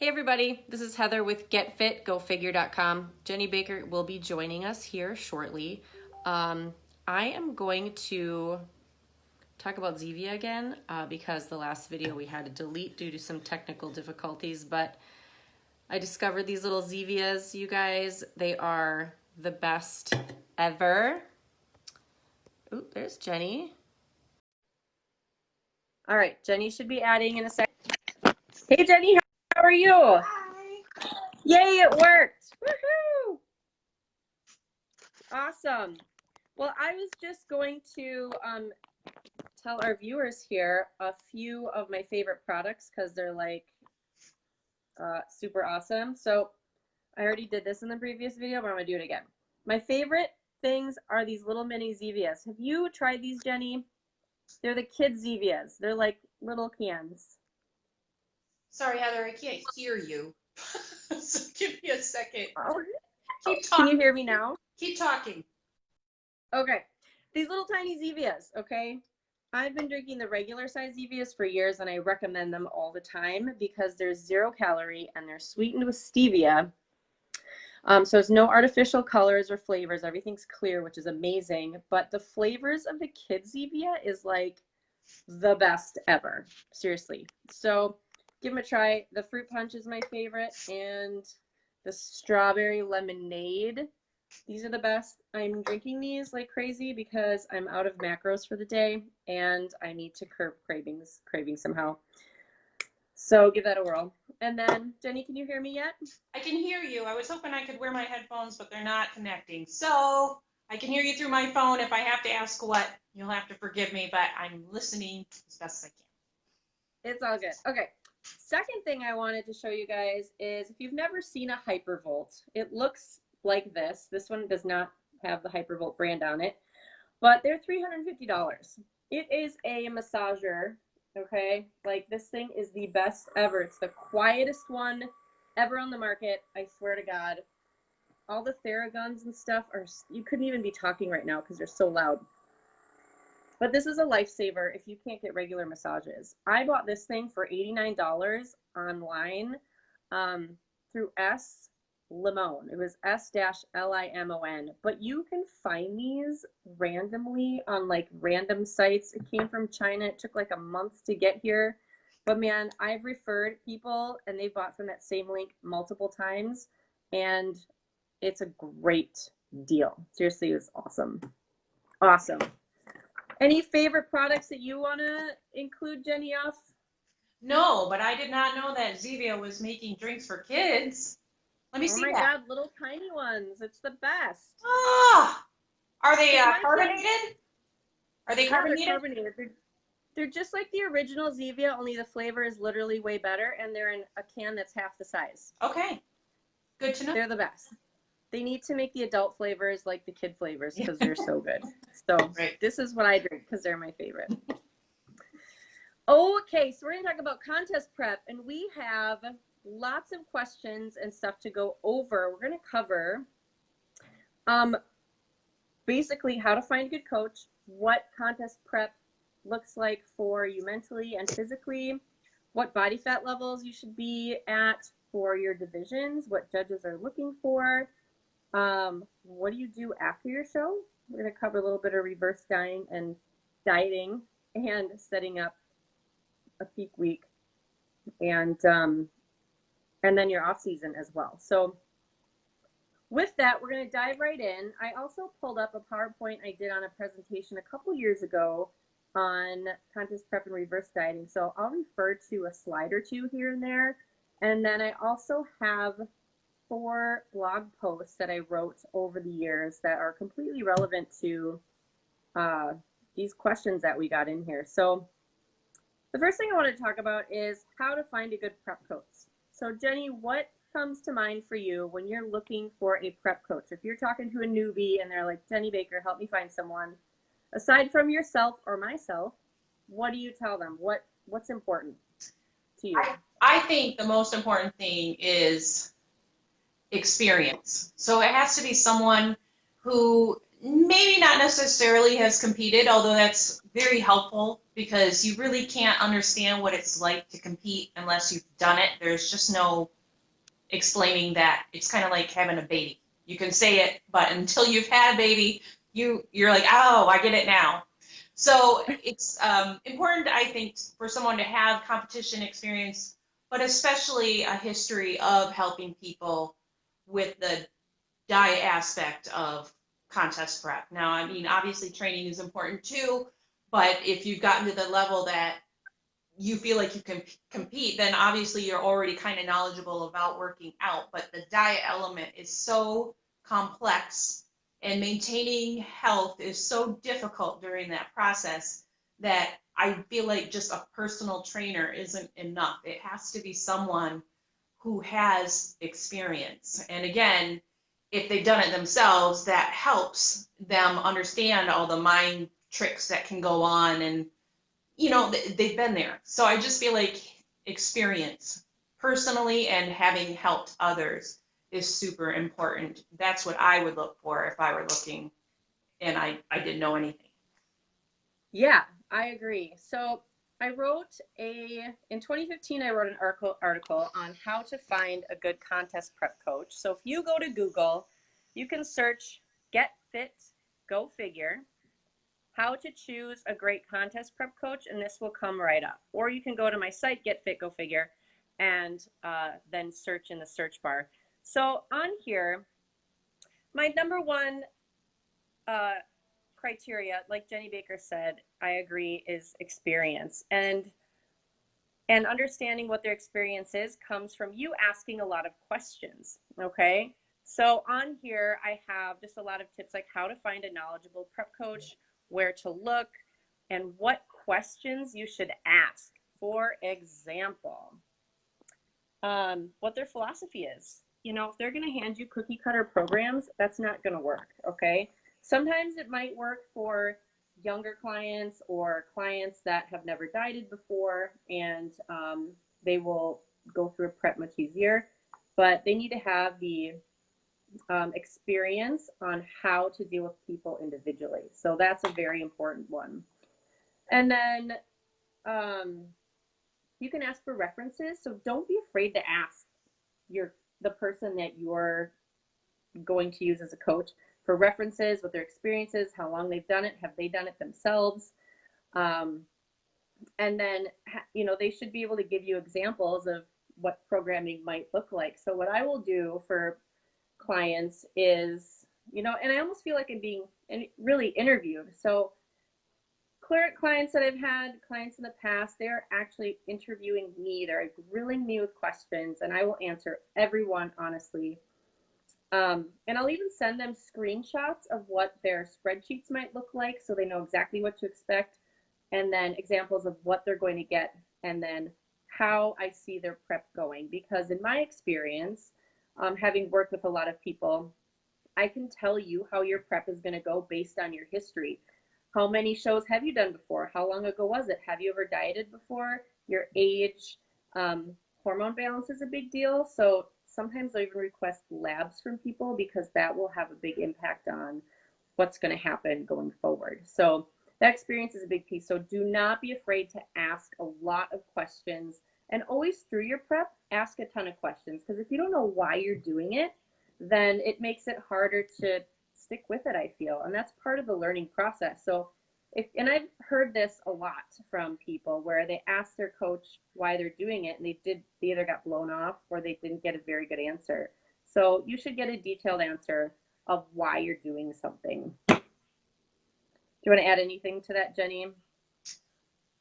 Hey everybody, this is Heather with GetFitGoFigure.com. Jenny Baker will be joining us here shortly. I am going to talk about Zevia again because the last video we had to delete due to some technical difficulties, but I discovered these little Zevias, you guys. They are the best ever. Ooh, there's Jenny. All right, Jenny should be adding in a second. Hey Jenny, how are you? Hi. Yay, it worked. Woohoo! Awesome. Well, I was just going to tell our viewers here a few of my favorite products because they're like super awesome. So I already did this in the previous video, but I'm gonna do it again. My favorite things are these little mini Zevias. Have you tried these, Jenny? They're the kids Zevias. They're like little cans. Sorry, Heather, I can't hear you. So give me a second. Oh. Keep talking. Can you hear me now? Keep talking. Okay. These little tiny Zevias, okay? I've been drinking the regular size Zevias for years and I recommend them all the time because they're 0 calorie and they're sweetened with stevia. So it's no artificial colors or flavors. Everything's clear, which is amazing. But the flavors of the kids Zevia is like the best ever. Seriously. So give them a try. The fruit punch is my favorite and the strawberry lemonade. These are the best. I'm drinking these like crazy because I'm out of macros for the day and I need to curb cravings somehow. So give that a whirl. And then, Jenny, can you hear me yet? I can hear you. I was hoping I could wear my headphones, but they're not connecting. So I can hear you through my phone. If I have to ask what, you'll have to forgive me, but I'm listening as best as I can. It's all good. Okay. Second thing I wanted to show you guys is if you've never seen a hypervolt, it looks like this. This one does not have the hypervolt brand on it, but they're $350. It is a massager. Okay, like this thing is the best ever. It's the quietest one ever on the market. I swear to God. All the Theraguns and stuff are, you couldn't even be talking right now because they're so loud. But this is a lifesaver if you can't get regular massages. I bought this thing for $89 online through S Limon. It was S-Limon. But you can find these randomly on like random sites. It came from China. It took like a month to get here. But man, I've referred people and they bought from that same link multiple times. And it's a great deal. Seriously, it was awesome. Awesome. Any favorite products that you want to include, Jenny, off? No, but I did not know that Zevia was making drinks for kids. Let me see that. Oh my God, little tiny ones. It's the best. Ah, are they carbonated? Are they carbonated? They're carbonated. They're just like the original Zevia, only the flavor is literally way better, and they're in a can that's half the size. Okay, good to know. They're the best. They need to make the adult flavors like the kid flavors because they're so good. So right. This is what I drink because they're my favorite. Okay, so we're going to talk about contest prep, and we have lots of questions and stuff to go over. We're going to cover basically how to find a good coach, what contest prep looks like for you mentally and physically, what body fat levels you should be at for your divisions, what judges are looking for, what do you do after your show? We're going to cover a little bit of reverse dieting and setting up a peak week and then your off season as well. So with that, we're going to dive right in. I also pulled up a PowerPoint I did on a presentation a couple years ago on contest prep and reverse dieting. So I'll refer to a slide or two here and there. And then I also have 4 blog posts that I wrote over the years that are completely relevant to these questions that we got in here. So the first thing I want to talk about is how to find a good prep coach. So Jenny, what comes to mind for you when you're looking for a prep coach? If you're talking to a newbie and they're like, Jenny Baker, help me find someone, aside from yourself or myself, what do you tell them? What's important to you? I think the most important thing is experience. So it has to be someone who maybe not necessarily has competed, although that's very helpful because you really can't understand what it's like to compete unless you've done it. There's just no explaining that. It's kind of like having a baby. You can say it, but until you've had a baby, you're like, oh, I get it now. So it's important, I think, for someone to have competition experience, but especially a history of helping people with the diet aspect of contest prep. Now, I mean, obviously training is important too, but if you've gotten to the level that you feel like you can compete, then obviously you're already kind of knowledgeable about working out. But the diet element is so complex, and maintaining health is so difficult during that process that I feel like just a personal trainer isn't enough. It has to be someone who has experience. And again, if they've done it themselves, that helps them understand all the mind tricks that can go on, and they've been there. So I just feel like experience personally and having helped others is super important. That's what I would look for if I were looking and I didn't know anything. Yeah, I agree. So in 2015, I wrote an article on how to find a good contest prep coach. So if you go to Google, you can search Get Fit, Go Figure, how to choose a great contest prep coach, and this will come right up. Or you can go to my site, Get Fit, Go Figure, and then search in the search bar. So on here, my number one uh, criteria, like Jenny Baker said, I agree, is experience. And understanding what their experience is comes from you asking a lot of questions. Okay. So on here, I have just a lot of tips like how to find a knowledgeable prep coach, where to look, and what questions you should ask. For example, what their philosophy is. If they're going to hand you cookie cutter programs, that's not going to work. Okay. Sometimes it might work for younger clients or clients that have never dieted before, and they will go through a prep much easier, but they need to have the experience on how to deal with people individually. So that's a very important one. And then you can ask for references. So don't be afraid to ask the person that you're going to use as a coach for references, what their experiences, how long they've done it, have they done it themselves, and then they should be able to give you examples of what programming might look like. So what I will do for clients is, and I almost feel like I'm being really interviewed. So current clients that I've had, clients in the past, they're actually interviewing me. They're grilling me with questions, and I will answer everyone honestly. And I'll even send them screenshots of what their spreadsheets might look like so they know exactly what to expect, and then examples of what they're going to get, and then how I see their prep going. Because in my experience, having worked with a lot of people, I can tell you how your prep is going to go based on your history. How many shows have you done before? How long ago was it? Have you ever dieted before? Your age, hormone balance is a big deal. So sometimes I even request labs from people because that will have a big impact on what's going to happen going forward. So that experience is a big piece. So do not be afraid to ask a lot of questions, and always through your prep, ask a ton of questions, because if you don't know why you're doing it, then it makes it harder to stick with it, I feel. And that's part of the learning process. So and I've heard this a lot from people where they ask their coach why they're doing it, and they either got blown off or they didn't get a very good answer. So you should get a detailed answer of why you're doing something. Do you want to add anything to that, Jenny?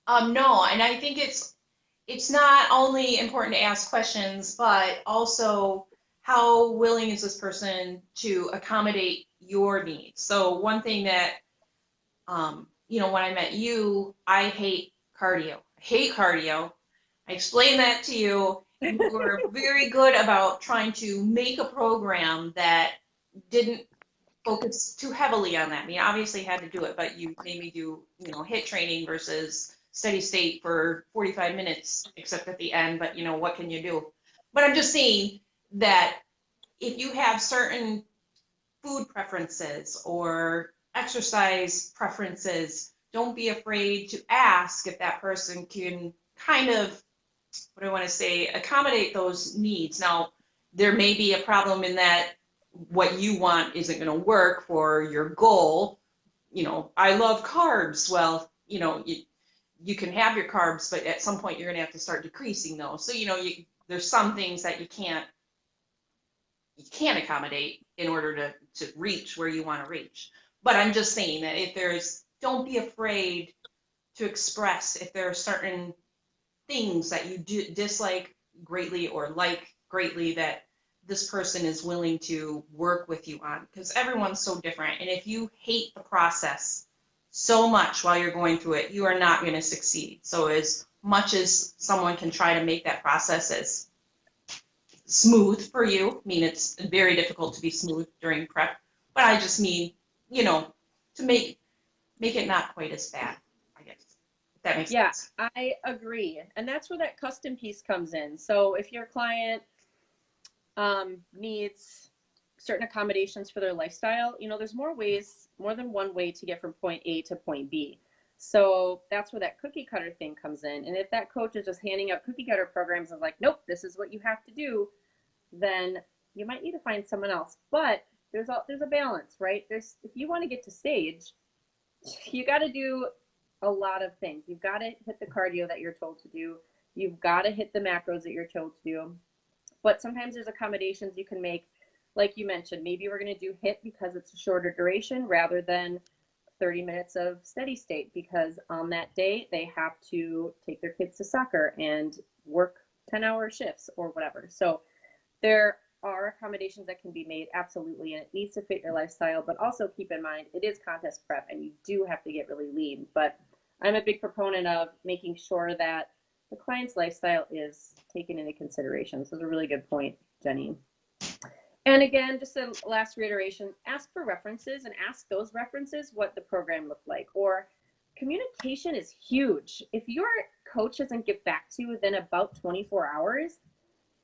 No, and I think it's not only important to ask questions, but also how willing is this person to accommodate your needs. So one thing that when I met you, I hate cardio. I hate cardio. I explained that to you. You were very good about trying to make a program that didn't focus too heavily on that. I mean, obviously had to do it, but you made me do, HIIT training versus steady state for 45 minutes, except at the end, but what can you do? But I'm just saying that if you have certain food preferences or exercise preferences, don't be afraid to ask if that person can kind of, what do I want to say, accommodate those needs. Now, there may be a problem in that what you want isn't going to work for your goal. You know, I love carbs. Well, you know, you can have your carbs, but at some point you're going to have to start decreasing those. So, you know, there's some things that you can't accommodate in order to reach where you want to reach. But I'm just saying that if there's, don't be afraid to express if there are certain things that you dislike greatly or like greatly that this person is willing to work with you on, because everyone's so different. And if you hate the process so much while you're going through it, you are not going to succeed. So as much as someone can try to make that process as smooth for you, I mean, it's very difficult to be smooth during prep, but I just mean, you know, to make it not quite as bad, I guess, if that makes sense. Yeah, I agree. And that's where that custom piece comes in. So if your client needs certain accommodations for their lifestyle, you know, there's more than one way to get from point A to point B. So that's where that cookie cutter thing comes in. And if that coach is just handing out cookie cutter programs and like, nope, this is what you have to do, then you might need to find someone else. But there's a balance, right? If you want to get to stage, you got to do a lot of things. You've got to hit the cardio that you're told to do. You've got to hit the macros that you're told to do. But sometimes there's accommodations you can make. Like you mentioned, maybe we're going to do HIIT because it's a shorter duration rather than 30 minutes of steady state, because on that day they have to take their kids to soccer and work 10-hour shifts or whatever. So there are accommodations that can be made, absolutely, and it needs to fit your lifestyle. But also keep in mind, it is contest prep and you do have to get really lean. But I'm a big proponent of making sure that the client's lifestyle is taken into consideration. So it's a really good point, Jenny. And again, just a last reiteration, ask for references and ask those references what the program looked like. Or communication is huge. If your coach doesn't get back to you within about 24 hours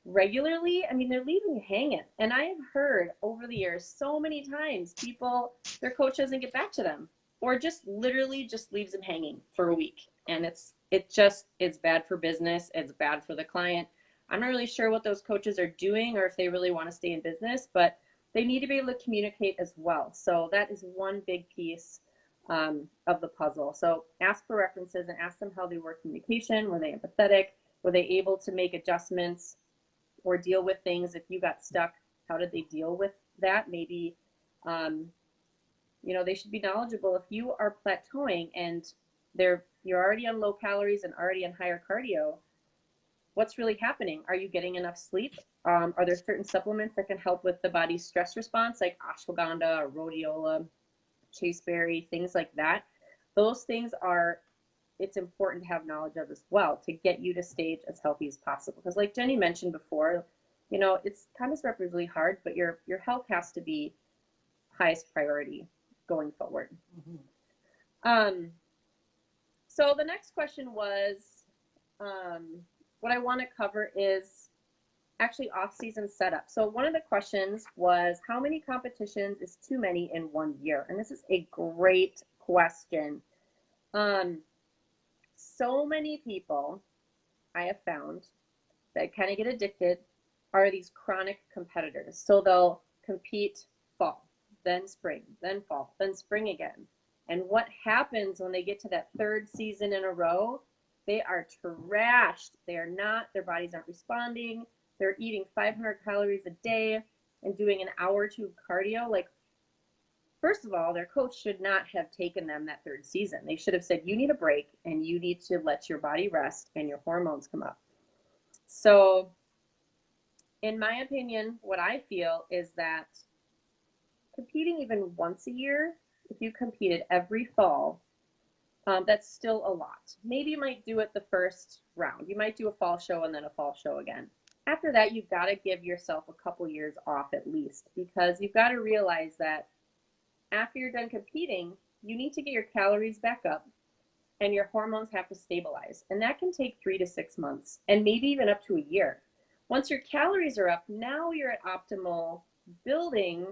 regularly, I mean, they're leaving you hanging. And I have heard over the years so many times their coach doesn't get back to them or just literally just leaves them hanging for a week. And it's bad for business. It's bad for the client. I'm not really sure what those coaches are doing or if they really want to stay in business, but they need to be able to communicate as well. So that is one big piece of the puzzle. So ask for references and ask them how they were communication. Were they empathetic? Were they able to make adjustments or deal with things? If you got stuck, how did they deal with that? Maybe, they should be knowledgeable. If you are plateauing and you're already on low calories and already on higher cardio, what's really happening? Are you getting enough sleep? Are there certain supplements that can help with the body's stress response, like ashwagandha or rhodiola, chaseberry, things like that? Those things it's important to have knowledge of as well to get you to stage as healthy as possible. Because like Jenny mentioned before, it's kind of really hard, but your health has to be highest priority going forward. Mm-hmm. So the next question was, what I want to cover is actually off-season setup. So one of the questions was, how many competitions is too many in 1 year? And this is a great question. So many people I have found that kind of get addicted are these chronic competitors. So they'll compete fall, then spring, then fall, then spring again. And what happens when they get to that third season in a row? They are trashed. Their bodies aren't responding. They're eating 500 calories a day and doing an hour or two of cardio. Like, first of all, their coach should not have taken them that third season. They should have said, you need a break and you need to let your body rest and your hormones come up. So in my opinion, what I feel is that competing even once a year, if you competed every fall, that's still a lot. Maybe you might do it the first round. You might do a fall show and then a fall show again. After that, you've got to give yourself a couple years off at least, because you've got to realize that after you're done competing, you need to get your calories back up and your hormones have to stabilize. And that can take 3 to 6 months and maybe even up to a year. Once your calories are up, now you're at optimal building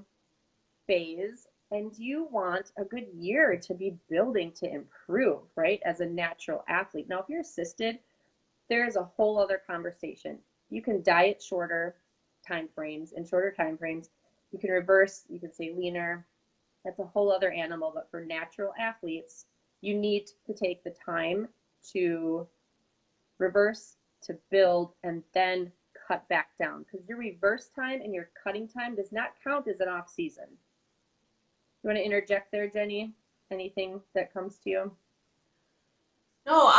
phase and you want a good year to be building to improve, right? As a natural athlete. Now, if you're assisted, there's a whole other conversation. You can diet shorter time frames, in shorter time frames. You can reverse, you can say leaner. That's a whole other animal. But for natural athletes, you need to take the time to reverse, to build, and then cut back down. Because your reverse time and your cutting time does not count as an off season. You want to interject there, Jenny? Anything that comes to you? No,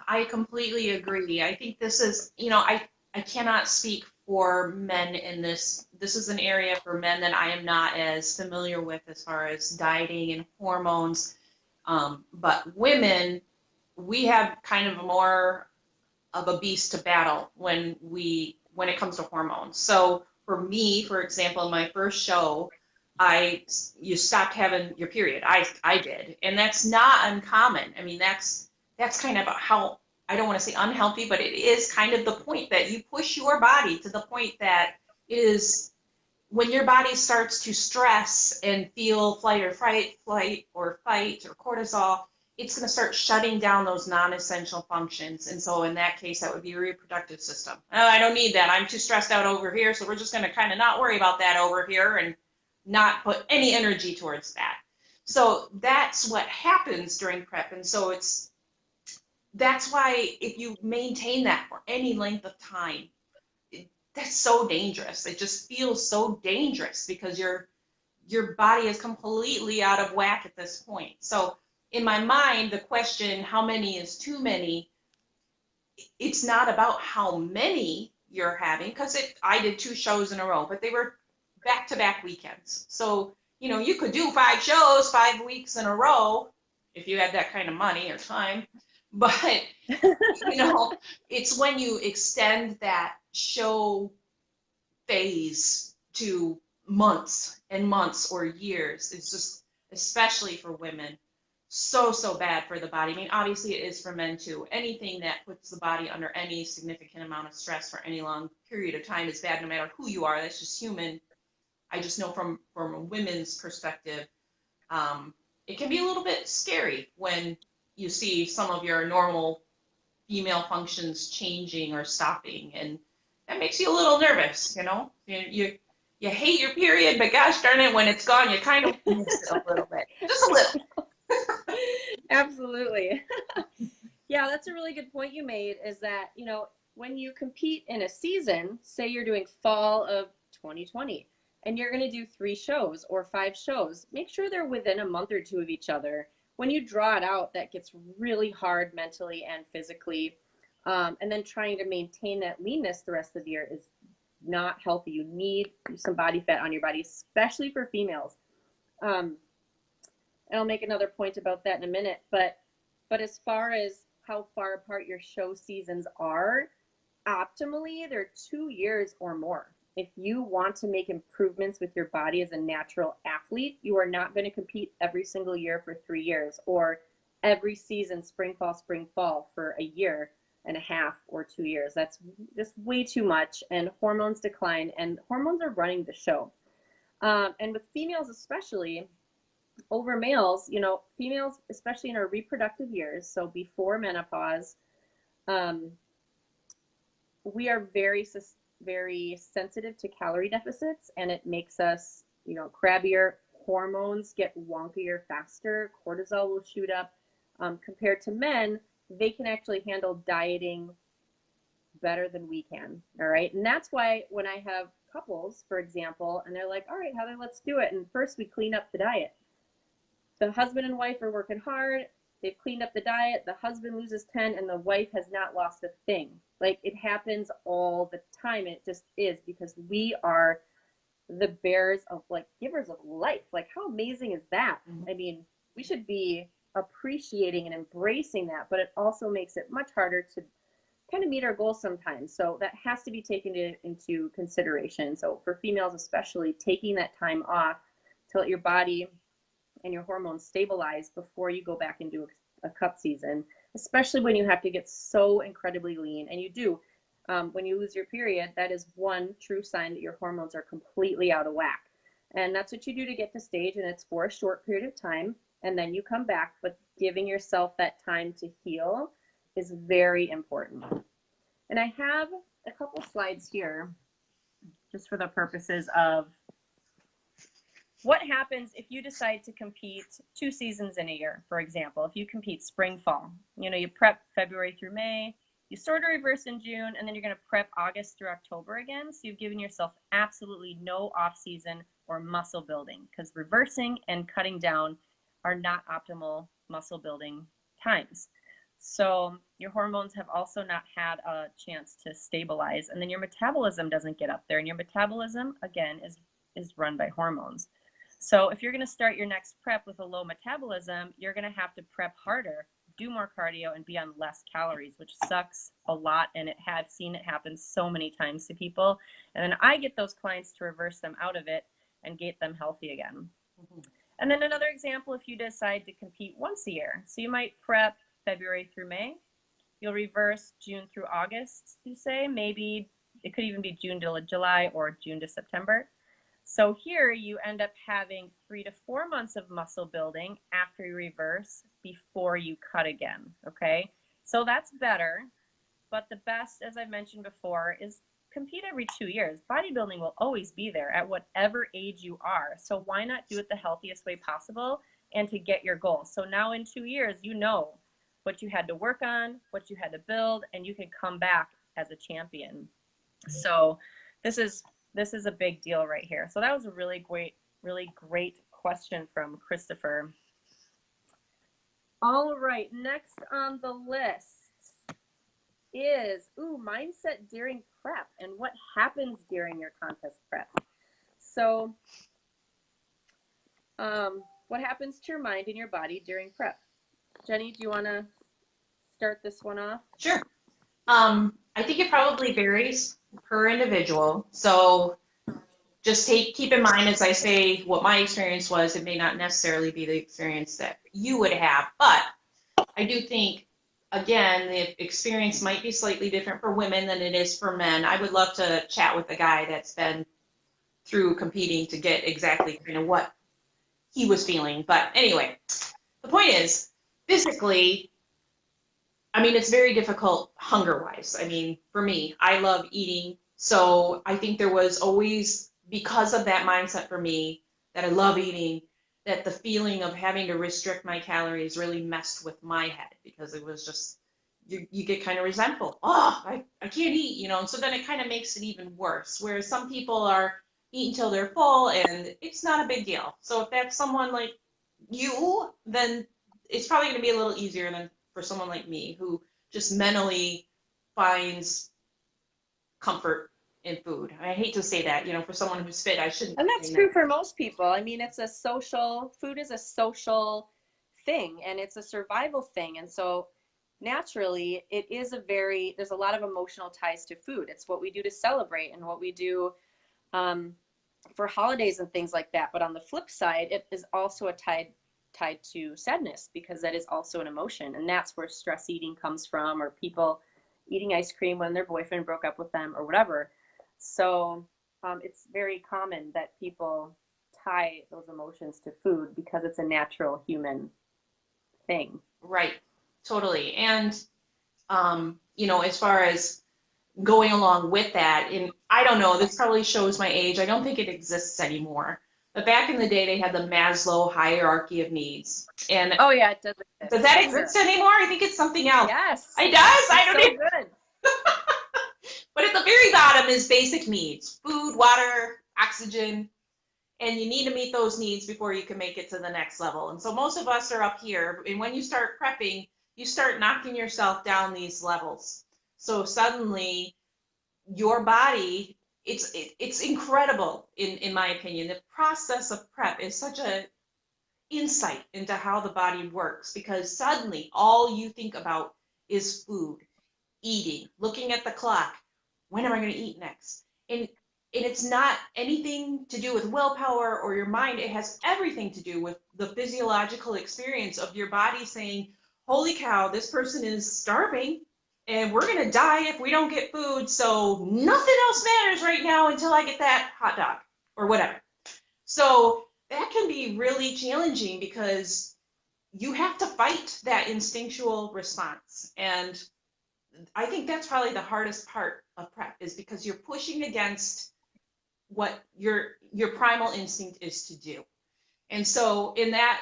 I completely agree. I think this is, I cannot speak for men in this. This is an area for men that I am not as familiar with as far as dieting and hormones. But women, we have kind of more of a beast to battle when it comes to hormones. So for me, for example, in my first show, I you stopped having your period. I did, and that's not uncommon. I mean, that's kind of how, I don't want to say unhealthy, but it is kind of the point that you push your body to the point that it is when your body starts to stress and feel flight or fight or cortisol, it's going to start shutting down those non-essential functions. And so in that case, that would be your reproductive system. Oh, I don't need that. I'm too stressed out over here. So we're just going to kind of not worry about that over here and not put any energy towards that. So that's what happens during prep. And so that's why if you maintain that for any length of time, that's so dangerous. It just feels so dangerous because your body is completely out of whack at this point. So in my mind, the question, how many is too many, it's not about how many you're having, because I did 2 shows in a row, but they were back-to-back weekends. So, you could do 5 shows, 5 weeks in a row if you had that kind of money or time. But, it's when you extend that show phase to months and months or years. It's just, especially for women, so bad for the body. I mean, obviously it is for men too. Anything that puts the body under any significant amount of stress for any long period of time is bad, no matter who you are. That's just human. I just know from a women's perspective, it can be a little bit scary when you see some of your normal female functions changing or stopping, and that makes you a little nervous. You hate your period, but gosh darn it, when it's gone, you kind of miss it a little bit, just a little. Absolutely. Yeah, that's a really good point you made, is that, when you compete in a season, say you're doing fall of 2020, and you're going to do 3 shows or 5 shows, make sure they're within a month or two of each other. When you draw it out, that gets really hard mentally and physically. And then trying to maintain that leanness the rest of the year is not healthy. You need some body fat on your body, especially for females. And I'll make another point about that in a minute. But as far as how far apart your show seasons are, optimally, they're 2 years or more. If you want to make improvements with your body as a natural athlete, you are not going to compete every single year for 3 years, or every season, spring, fall for a year and a half or 2 years. That's just way too much. And hormones decline, and hormones are running the show. And with females, especially over males, females, especially in our reproductive years, so before menopause, um, we are very sensitive to calorie deficits, and it makes us, crabbier. Hormones get wonkier faster. Cortisol will shoot up. Compared to men, they can actually handle dieting better than we can. All right. And that's why when I have couples, for example, and they're like, all right, Heather, let's do it. And first we clean up the diet. The husband and wife are working hard. They've cleaned up the diet. The husband loses 10 and the wife has not lost a thing. Like, it happens all the time. And it just is, because we are the bearers of, like, givers of life. Like, how amazing is that? I mean, we should be appreciating and embracing that, but it also makes it much harder to kind of meet our goals sometimes. So that has to be taken into consideration. So for females especially, taking that time off to let your body and your hormones stabilize before you go back and do a cut season, especially when you have to get so incredibly lean. And you do. When you lose your period, that is one true sign that your hormones are completely out of whack. And that's what you do to get to stage, and it's for a short period of time, and then you come back. But giving yourself that time to heal is very important. And I have a couple slides here just for the purposes of what happens if you decide to compete 2 seasons in a year. For example, if you compete spring, fall, you prep February through May, you sort of reverse in June, and then you're going to prep August through October again. So you've given yourself absolutely no off season or muscle building, because reversing and cutting down are not optimal muscle building times. So your hormones have also not had a chance to stabilize, and then your metabolism doesn't get up there, and your metabolism, again, is run by hormones. So if you're going to start your next prep with a low metabolism, you're going to have to prep harder, do more cardio, and be on less calories, which sucks a lot. And I've seen it happen so many times to people. And then I get those clients to reverse them out of it and get them healthy again. Mm-hmm. And then another example, if you decide to compete once a year. So you might prep February through May. You'll reverse June through August, you say. Maybe it could even be June to July or June to September. So here you end up having 3 to 4 months of muscle building after you reverse before you cut again, okay? So that's better, but the best, as I mentioned before, is compete every 2 years. Bodybuilding will always be there at whatever age you are. So why not do it the healthiest way possible and to get your goal? So now in 2 years, you know what you had to work on, what you had to build, and you can come back as a champion. So this is a big deal right here. So that was a really great question from Christopher. All right, next on the list is mindset during prep and what happens during your contest prep. So what happens to your mind and your body during prep? Jenny, do you want to start this one off? Sure. I think it probably varies per individual. So just keep in mind, as I say, what my experience was, it may not necessarily be the experience that you would have, but I do think, again, the experience might be slightly different for women than it is for men. I would love to chat with a guy that's been through competing to get exactly kind of what he was feeling. But anyway, the point is, physically, I mean, it's very difficult hunger-wise. I mean, for me, I love eating. So I think there was always, because of that mindset for me, that I love eating, that the feeling of having to restrict my calories really messed with my head, because it was just, you get kind of resentful. Oh, I can't eat, and so then it kind of makes it even worse. Whereas some people are eat until they're full and it's not a big deal. So if that's someone like you, then it's probably going to be a little easier than for someone like me, who just mentally finds comfort in food. I hate to say that, for someone who's fit, I shouldn't. And that's true for most people. I mean, food is a social thing, and it's a survival thing. And so naturally, there's a lot of emotional ties to food. It's what we do to celebrate and what we do for holidays and things like that. But on the flip side, it is also tied to sadness, because that is also an emotion. And that's where stress eating comes from, or people eating ice cream when their boyfriend broke up with them or whatever. So it's very common that people tie those emotions to food because it's a natural human thing. Right. Totally. And, as far as going along with that, and I don't know, this probably shows my age. I don't think it exists anymore. But back in the day, they had the Maslow hierarchy of needs. And oh yeah, it does exist. Does that exist anymore? I think it's something else. Yes. It does? I don't so even. Good. But at the very bottom is basic needs: food, water, oxygen, and you need to meet those needs before you can make it to the next level. And so most of us are up here, and when you start prepping, you start knocking yourself down these levels. So suddenly your body, it's incredible in my opinion. The process of prep is such a insight into how the body works, because suddenly all you think about is food, eating, looking at the clock. When am I going to eat next? And it's not anything to do with willpower or your mind. It has everything to do with the physiological experience of your body saying, holy cow, this person is starving and we're going to die if we don't get food. So nothing else matters right now until I get that hot dog or whatever. So that can be really challenging because you have to fight that instinctual response. And I think that's probably the hardest part of prep is because you're pushing against what your primal instinct is to do. And so in that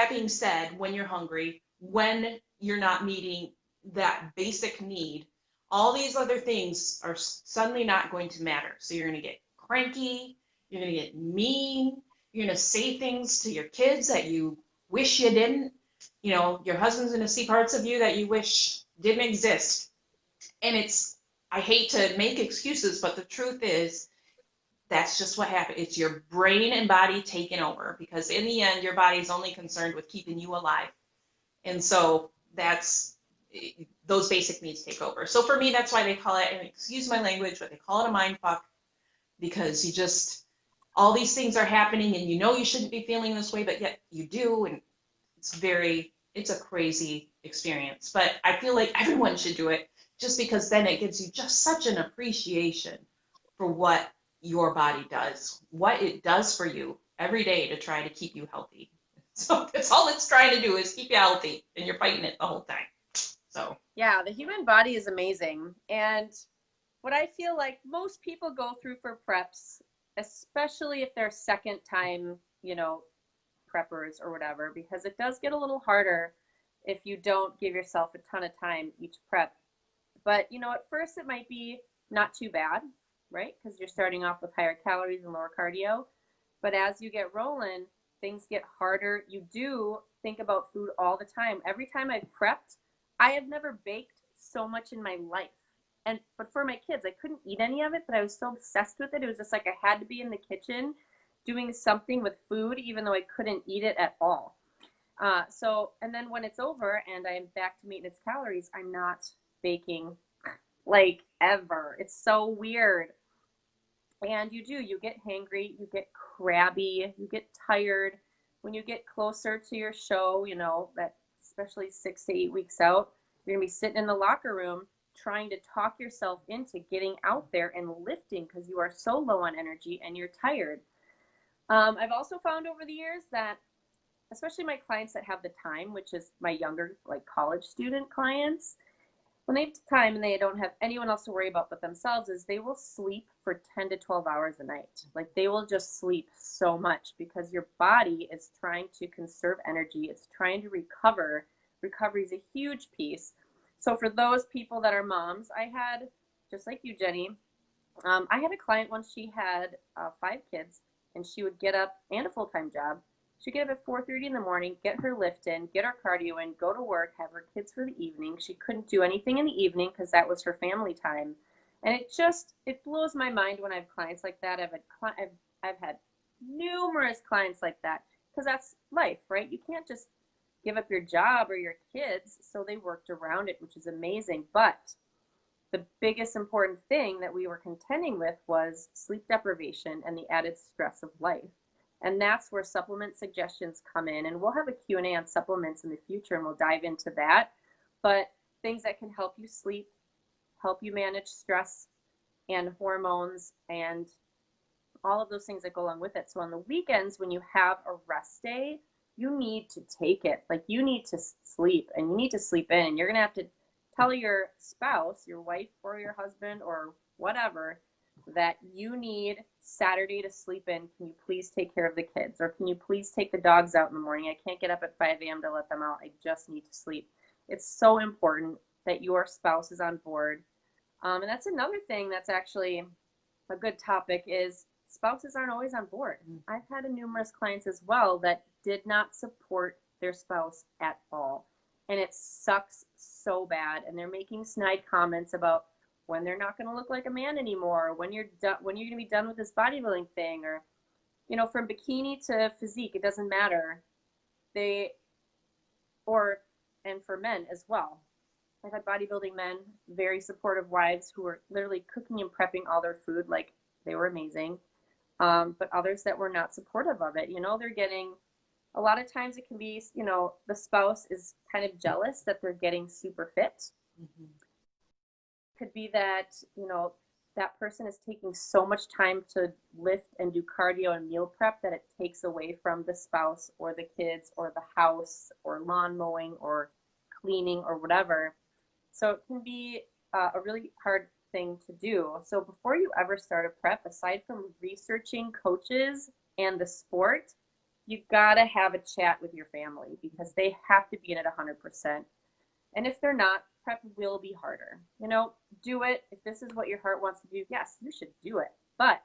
being said, when you're hungry, when you're not meeting that basic need, all these other things are suddenly not going to matter. So you're going to get cranky, you're going to get mean, you're going to say things to your kids that you wish you didn't. You know, your husband's going to see parts of you that you wish didn't exist. And I hate to make excuses, but the truth is that's just what happened. It's your brain and body taking over because in the end, your body's only concerned with keeping you alive. And so those basic needs take over. So for me, that's why they call it, and excuse my language, but they call it a mind fuck because all these things are happening and you know you shouldn't be feeling this way, but yet you do. And it's a crazy experience. But I feel like everyone should do it just because then it gives you just such an appreciation for what your body does, what it does for you every day to try to keep you healthy. So that's all it's trying to do is keep you healthy, and you're fighting it the whole time. So Yeah, the human body is amazing. And what I feel like most people go through for preps, especially if they're second time, preppers or whatever, because it does get a little harder if you don't give yourself a ton of time each prep. But, at first it might be not too bad, right? Because you're starting off with higher calories and lower cardio. But as you get rolling, things get harder. You do think about food all the time. Every time I've prepped, I have never baked so much in my life. But for my kids, I couldn't eat any of it, but I was so obsessed with it. It was just like I had to be in the kitchen doing something with food, even though I couldn't eat it at all. And then when it's over and I'm back to maintenance calories, I'm not baking like ever. It's so weird. And you get hangry, you get crabby, you get tired. When you get closer to your show, that especially 6 to 8 weeks out, you're going to be sitting in the locker room trying to talk yourself into getting out there and lifting because you are so low on energy and you're tired. I've also found over the years that, especially my clients that have the time, which is my younger, like college student clients, when they have time and they don't have anyone else to worry about but themselves, is they will sleep for 10 to 12 hours a night. Like they will just sleep so much because your body is trying to conserve energy. It's trying to recover. Recovery is a huge piece. So for those people that are moms, I had, just like you, Jenny, I had a client once, she had 5 kids, and she would get up, and a full-time job. She'd get up at 4:30 in the morning, get her lift in, get her cardio in, go to work, have her kids for the evening. She couldn't do anything in the evening because that was her family time. And it blows my mind when I have clients like that. I've had numerous clients like that because that's life, right? You can't just give up your job or your kids. So they worked around it, which is amazing. But the biggest important thing that we were contending with was sleep deprivation and the added stress of life. And that's where supplement suggestions come in. And we'll have a Q&A on supplements in the future, and we'll dive into that. But things that can help you sleep, help you manage stress and hormones, and all of those things that go along with it. So on the weekends, when you have a rest day, you need to take it. Like you need to sleep, and you need to sleep in. And you're going to have to tell your spouse, your wife or your husband or whatever, that you need Saturday to sleep in. Can you please take care of the kids? Or can you please take the dogs out in the morning? I can't get up at 5 a.m. to let them out. I just need to sleep. It's so important that your spouse is on board. And that's another thing that's actually a good topic is spouses aren't always on board. I've had numerous clients as well that did not support their spouse at all. And it sucks so bad. And they're making snide comments about when they're not going to look like a man anymore, when you're going to be done with this bodybuilding thing, or, from bikini to physique, it doesn't matter. And for men as well. I've had bodybuilding men, very supportive wives who were literally cooking and prepping all their food like they were amazing. But others that were not supportive of it. They're getting, a lot of times it can be, the spouse is kind of jealous that they're getting super fit. Mm-hmm. Could be that, that person is taking so much time to lift and do cardio and meal prep that it takes away from the spouse or the kids or the house or lawn mowing or cleaning or whatever. So it can be a really hard thing to do. So before you ever start a prep, aside from researching coaches and the sport, you've got to have a chat with your family because they have to be in it 100%. And if they're not, prep will be harder. You know, do it. If this is what your heart wants to do, yes, you should do it. But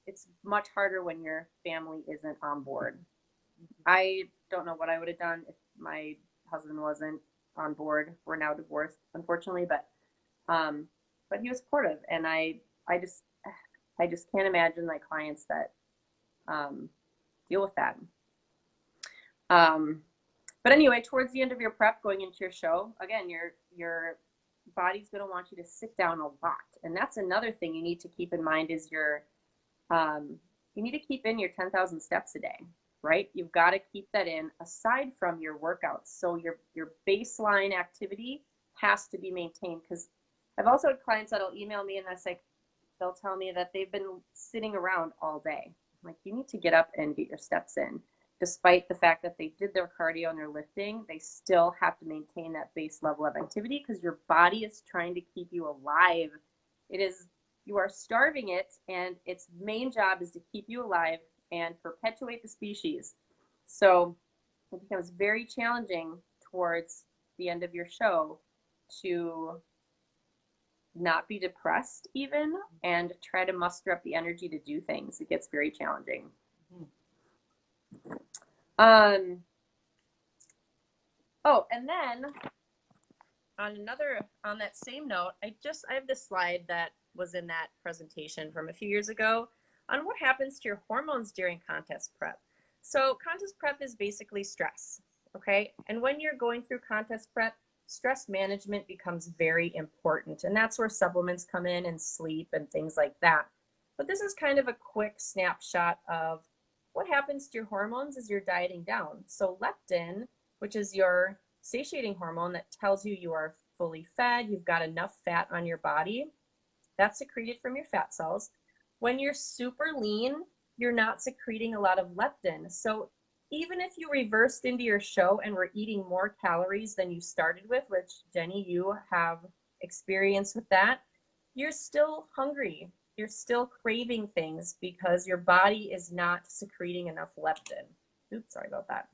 it's much harder when your family isn't on board. I don't know what I would have done if my husband wasn't on board. We're now divorced, unfortunately, but he was supportive, and I just can't imagine my clients that deal with that. But anyway, towards the end of your prep, going into your show, again, your body's going to want you to sit down a lot, and that's another thing you need to keep in mind is you need to keep in your 10,000 steps a day, right? You've got to keep that in aside from your workouts. So your baseline activity has to be maintained, because I've also had clients that'll email me and they'll tell me that they've been sitting around all day. I'm like, you need to get up and get your steps in. Despite the fact that they did their cardio and their lifting, they still have to maintain that base level of activity because your body is trying to keep you alive. You are starving it, and its main job is to keep you alive and perpetuate the species. So it becomes very challenging towards the end of your show to not be depressed even and try to muster up the energy to do things. It gets very challenging. And then on that same note, I have this slide that was in that presentation from a few years ago on what happens to your hormones during contest prep. So contest prep is basically stress, okay? And when you're going through contest prep, stress management becomes very important, and that's where supplements come in and sleep and things like that. But this is kind of a quick snapshot of what happens to your hormones as you're dieting down. So leptin, which is your satiating hormone that tells you are fully fed, you've got enough fat on your body, that's secreted from your fat cells. When you're super lean, you're not secreting a lot of leptin. So even if you reversed into your show and were eating more calories than you started with, which Jenny, you have experience with that, you're still hungry. You're still craving things because your body is not secreting enough leptin. Oops, sorry about that.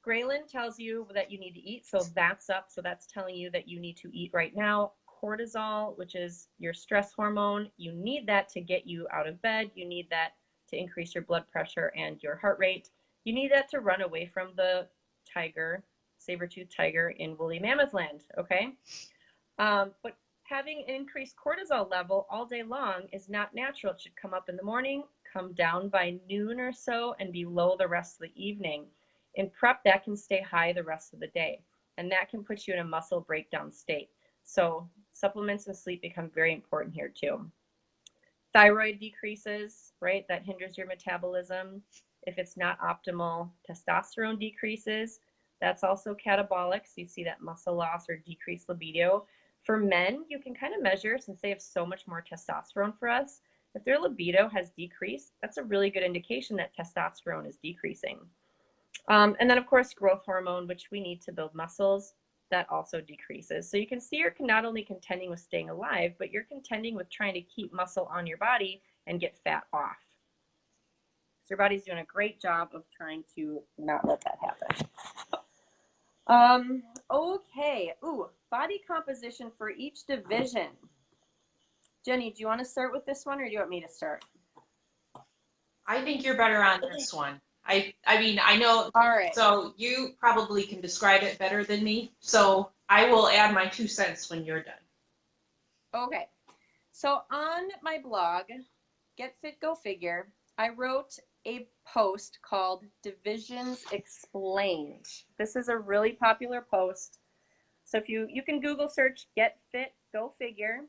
Ghrelin tells you that you need to eat, so that's up. So that's telling you that you need to eat right now. Cortisol, which is your stress hormone, you need that to get you out of bed. You need that to increase your blood pressure and your heart rate. You need that to run away from the tiger, saber-toothed tiger in woolly mammoth land, okay? But having an increased cortisol level all day long is not natural. It should come up in the morning, come down by noon or so, and be low the rest of the evening. In prep, that can stay high the rest of the day, and that can put you in a muscle breakdown state. So supplements and sleep become very important here too. Thyroid decreases, right? That hinders your metabolism. If it's not optimal, testosterone decreases. That's also catabolic. So you see that muscle loss or decreased libido. For men, you can kind of measure, since they have so much more testosterone for us, if their libido has decreased, that's a really good indication that testosterone is decreasing. And then, of course, growth hormone, which we need to build muscles, that also decreases. So you can see you're not only contending with staying alive, but you're contending with trying to keep muscle on your body and get fat off. So your body's doing a great job of trying to not let that happen. Okay. Ooh, body composition for each division. Jenny, do you want to start with this one, or do you want me to start? I think you're better on this one. I mean, I know. All right. So you probably can describe it better than me. So I will add my 2 cents when you're done. Okay. So on my blog, Get Fit Go Figure, I wrote a post called Divisions Explained. This is a really popular post. So if you can Google search Get Fit Go Figure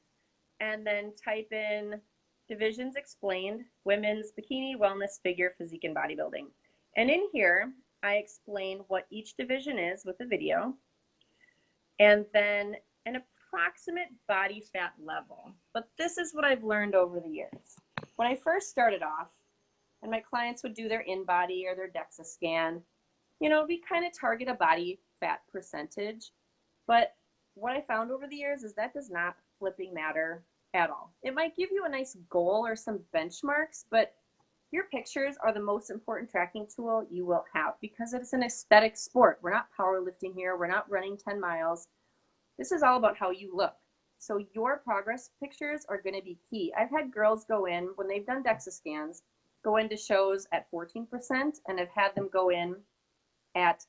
and then type in Divisions Explained, Women's Bikini, Wellness, Figure, Physique, and Bodybuilding. And in here, I explain what each division is with a video. And then an approximate body fat level. But this is what I've learned over the years. When I first started off, and my clients would do their in-body or their DEXA scan, you know, we kind of target a body fat percentage. But what I found over the years is that does not flipping matter at all. It might give you a nice goal or some benchmarks, but your pictures are the most important tracking tool you will have because it's an aesthetic sport. We're not powerlifting here. We're not running 10 miles. This is all about how you look. So your progress pictures are going to be key. I've had girls go in when they've done DEXA scans, go into shows at 14%, and I've had them go in at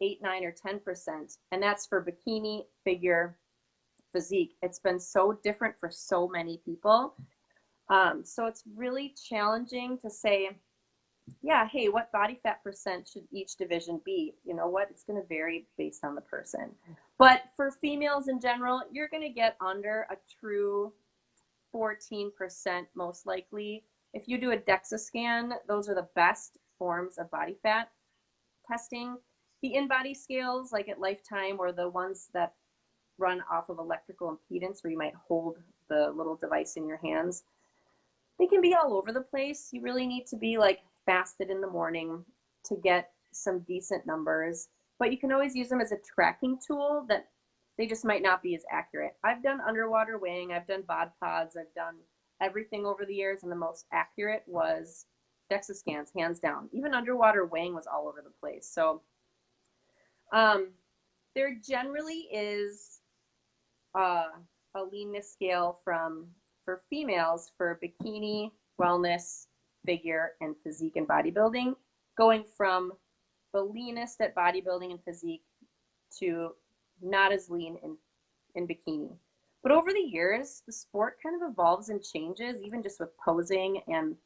8, 9, or 10%. And that's for bikini, figure, physique. It's been so different for so many people. So it's really challenging to say, yeah, hey, what body fat percent should each division be? You know what? It's going to vary based on the person. But for females in general, you're going to get under a true 14% most likely. If you do a DEXA scan, those are the best forms of body fat testing. The in-body scales, like at Lifetime, or the ones that run off of electrical impedance, where you might hold the little device in your hands, they can be all over the place. You really need to be like fasted in the morning to get some decent numbers, but you can always use them as a tracking tool that they just might not be as accurate. I've done underwater weighing, I've done bod pods, I've done everything over the years, and the most accurate was DEXA scans, hands down. Even underwater weighing was all over the place. So there generally is a leanness scale for females for bikini, wellness, figure, and physique and bodybuilding, going from the leanest at bodybuilding and physique to not as lean in bikini. But over the years, the sport kind of evolves and changes, even just with posing and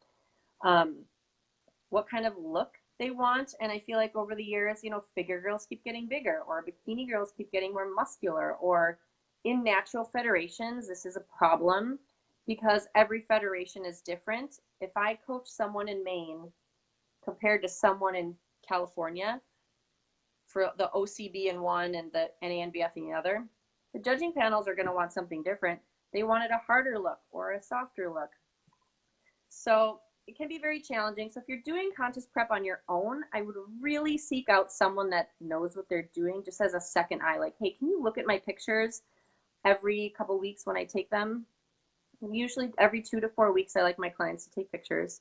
what kind of look they want. And I feel like over the years, you know, figure girls keep getting bigger, or bikini girls keep getting more muscular, or in natural federations, this is a problem because every federation is different. If I coach someone in Maine compared to someone in California for the OCB in one and the NANBF in the other, the judging panels are going to want something different. They wanted a harder look or a softer look. So it can be very challenging. So if you're doing contest prep on your own, I would really seek out someone that knows what they're doing, just as a second eye. Like, hey, can you look at my pictures every couple weeks when I take them? Usually every 2 to 4 weeks, I like my clients to take pictures.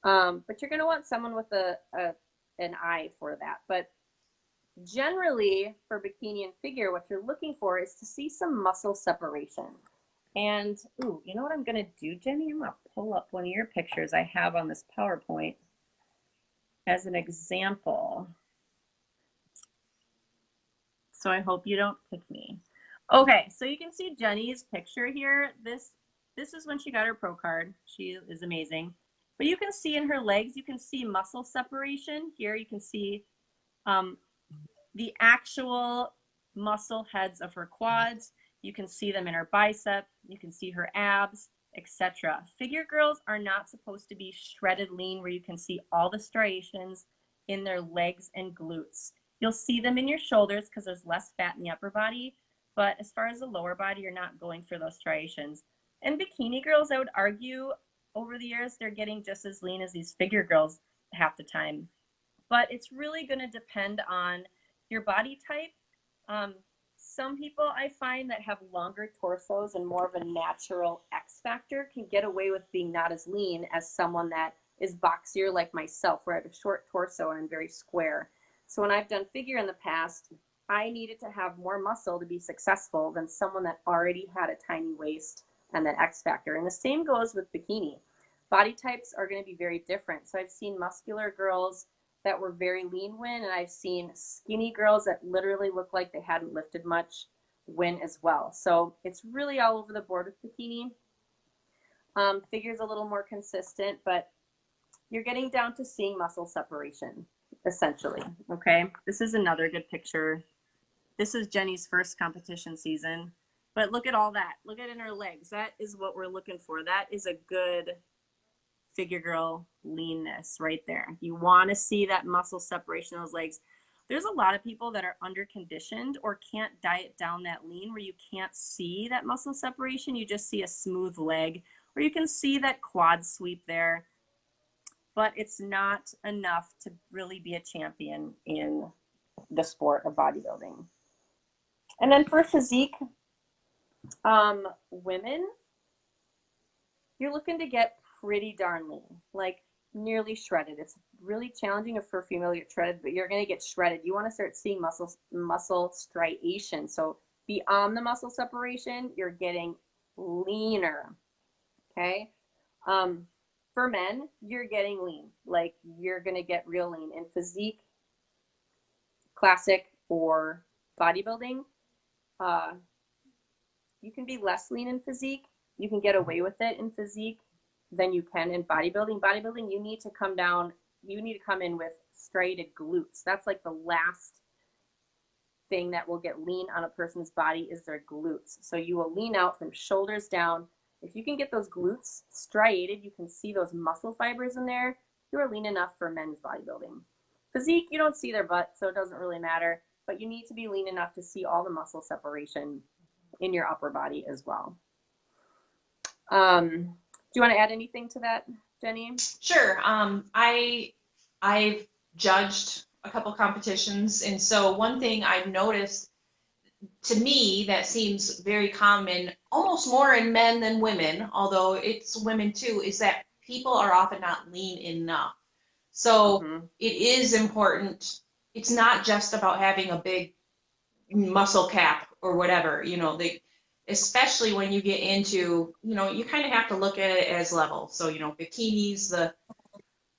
But you're going to want someone with an eye for that. But generally, for bikini and figure, what you're looking for is to see some muscle separation. And, ooh, you know what I'm going to do, Jenny? I'm going to pull up one of your pictures I have on this PowerPoint as an example. So I hope you don't pick me. Okay, so you can see Jenny's picture here. This is when she got her pro card. She is amazing. But you can see in her legs, you can see muscle separation. Here you can see the actual muscle heads of her quads. You can see them in her bicep. You can see her abs, etc. Figure girls are not supposed to be shredded lean where you can see all the striations in their legs and glutes. You'll see them in your shoulders because there's less fat in the upper body. But as far as the lower body, you're not going for those striations. And bikini girls, I would argue, over the years, they're getting just as lean as these figure girls half the time. But it's really going to depend on your body type. Some people I find that have longer torsos and more of a natural X factor can get away with being not as lean as someone that is boxier like myself, where I have a short torso and I'm very square. So when I've done figure in the past, I needed to have more muscle to be successful than someone that already had a tiny waist and that X factor. And the same goes with bikini. Body types are going to be very different. So I've seen muscular girls that were very lean win, and I've seen skinny girls that literally look like they hadn't lifted much win as well. So it's really all over the board with bikini. Figure's a little more consistent, but you're getting down to seeing muscle separation, essentially, okay? This is another good picture. This is Jenny's first competition season, but look at all that. Look at it in her legs. That is what we're looking for. That is a good figure girl leanness right there. You want to see that muscle separation in those legs. there's a lot of people that are under conditioned or can't diet down that lean, where you can't see that muscle separation. You just see a smooth leg, or you can see that quad sweep there, but it's not enough to really be a champion in the sport of bodybuilding. And then for physique, women, you're looking to get pretty darn lean, like nearly shredded. It's really challenging for a female to get shredded, but you're going to get shredded. You want to start seeing muscle striation. So beyond the muscle separation, you're getting leaner. Okay. For men, you're getting lean. Like you're going to get real lean in physique, classic, or bodybuilding. You can be less lean in physique. You can get away with it in physique than you can in bodybuilding. Bodybuilding, you need to come down, you need to come in with striated glutes. That's like the last thing that will get lean on a person's body is their glutes. So you will lean out from shoulders down. If you can get those glutes striated, you can see those muscle fibers in there, you are lean enough for men's bodybuilding. Physique, you don't see their butt, so it doesn't really matter, but you need to be lean enough to see all the muscle separation in your upper body as well. Do you want to add anything to that, Jenny? Sure. I've judged a couple competitions, and so one thing I've noticed, to me, that seems very common, almost more in men than women, although it's women too, is that people are often not lean enough. So it is important. It's not just about having a big muscle cap or whatever, especially when you get into, you kind of have to look at it as levels. So, bikinis, the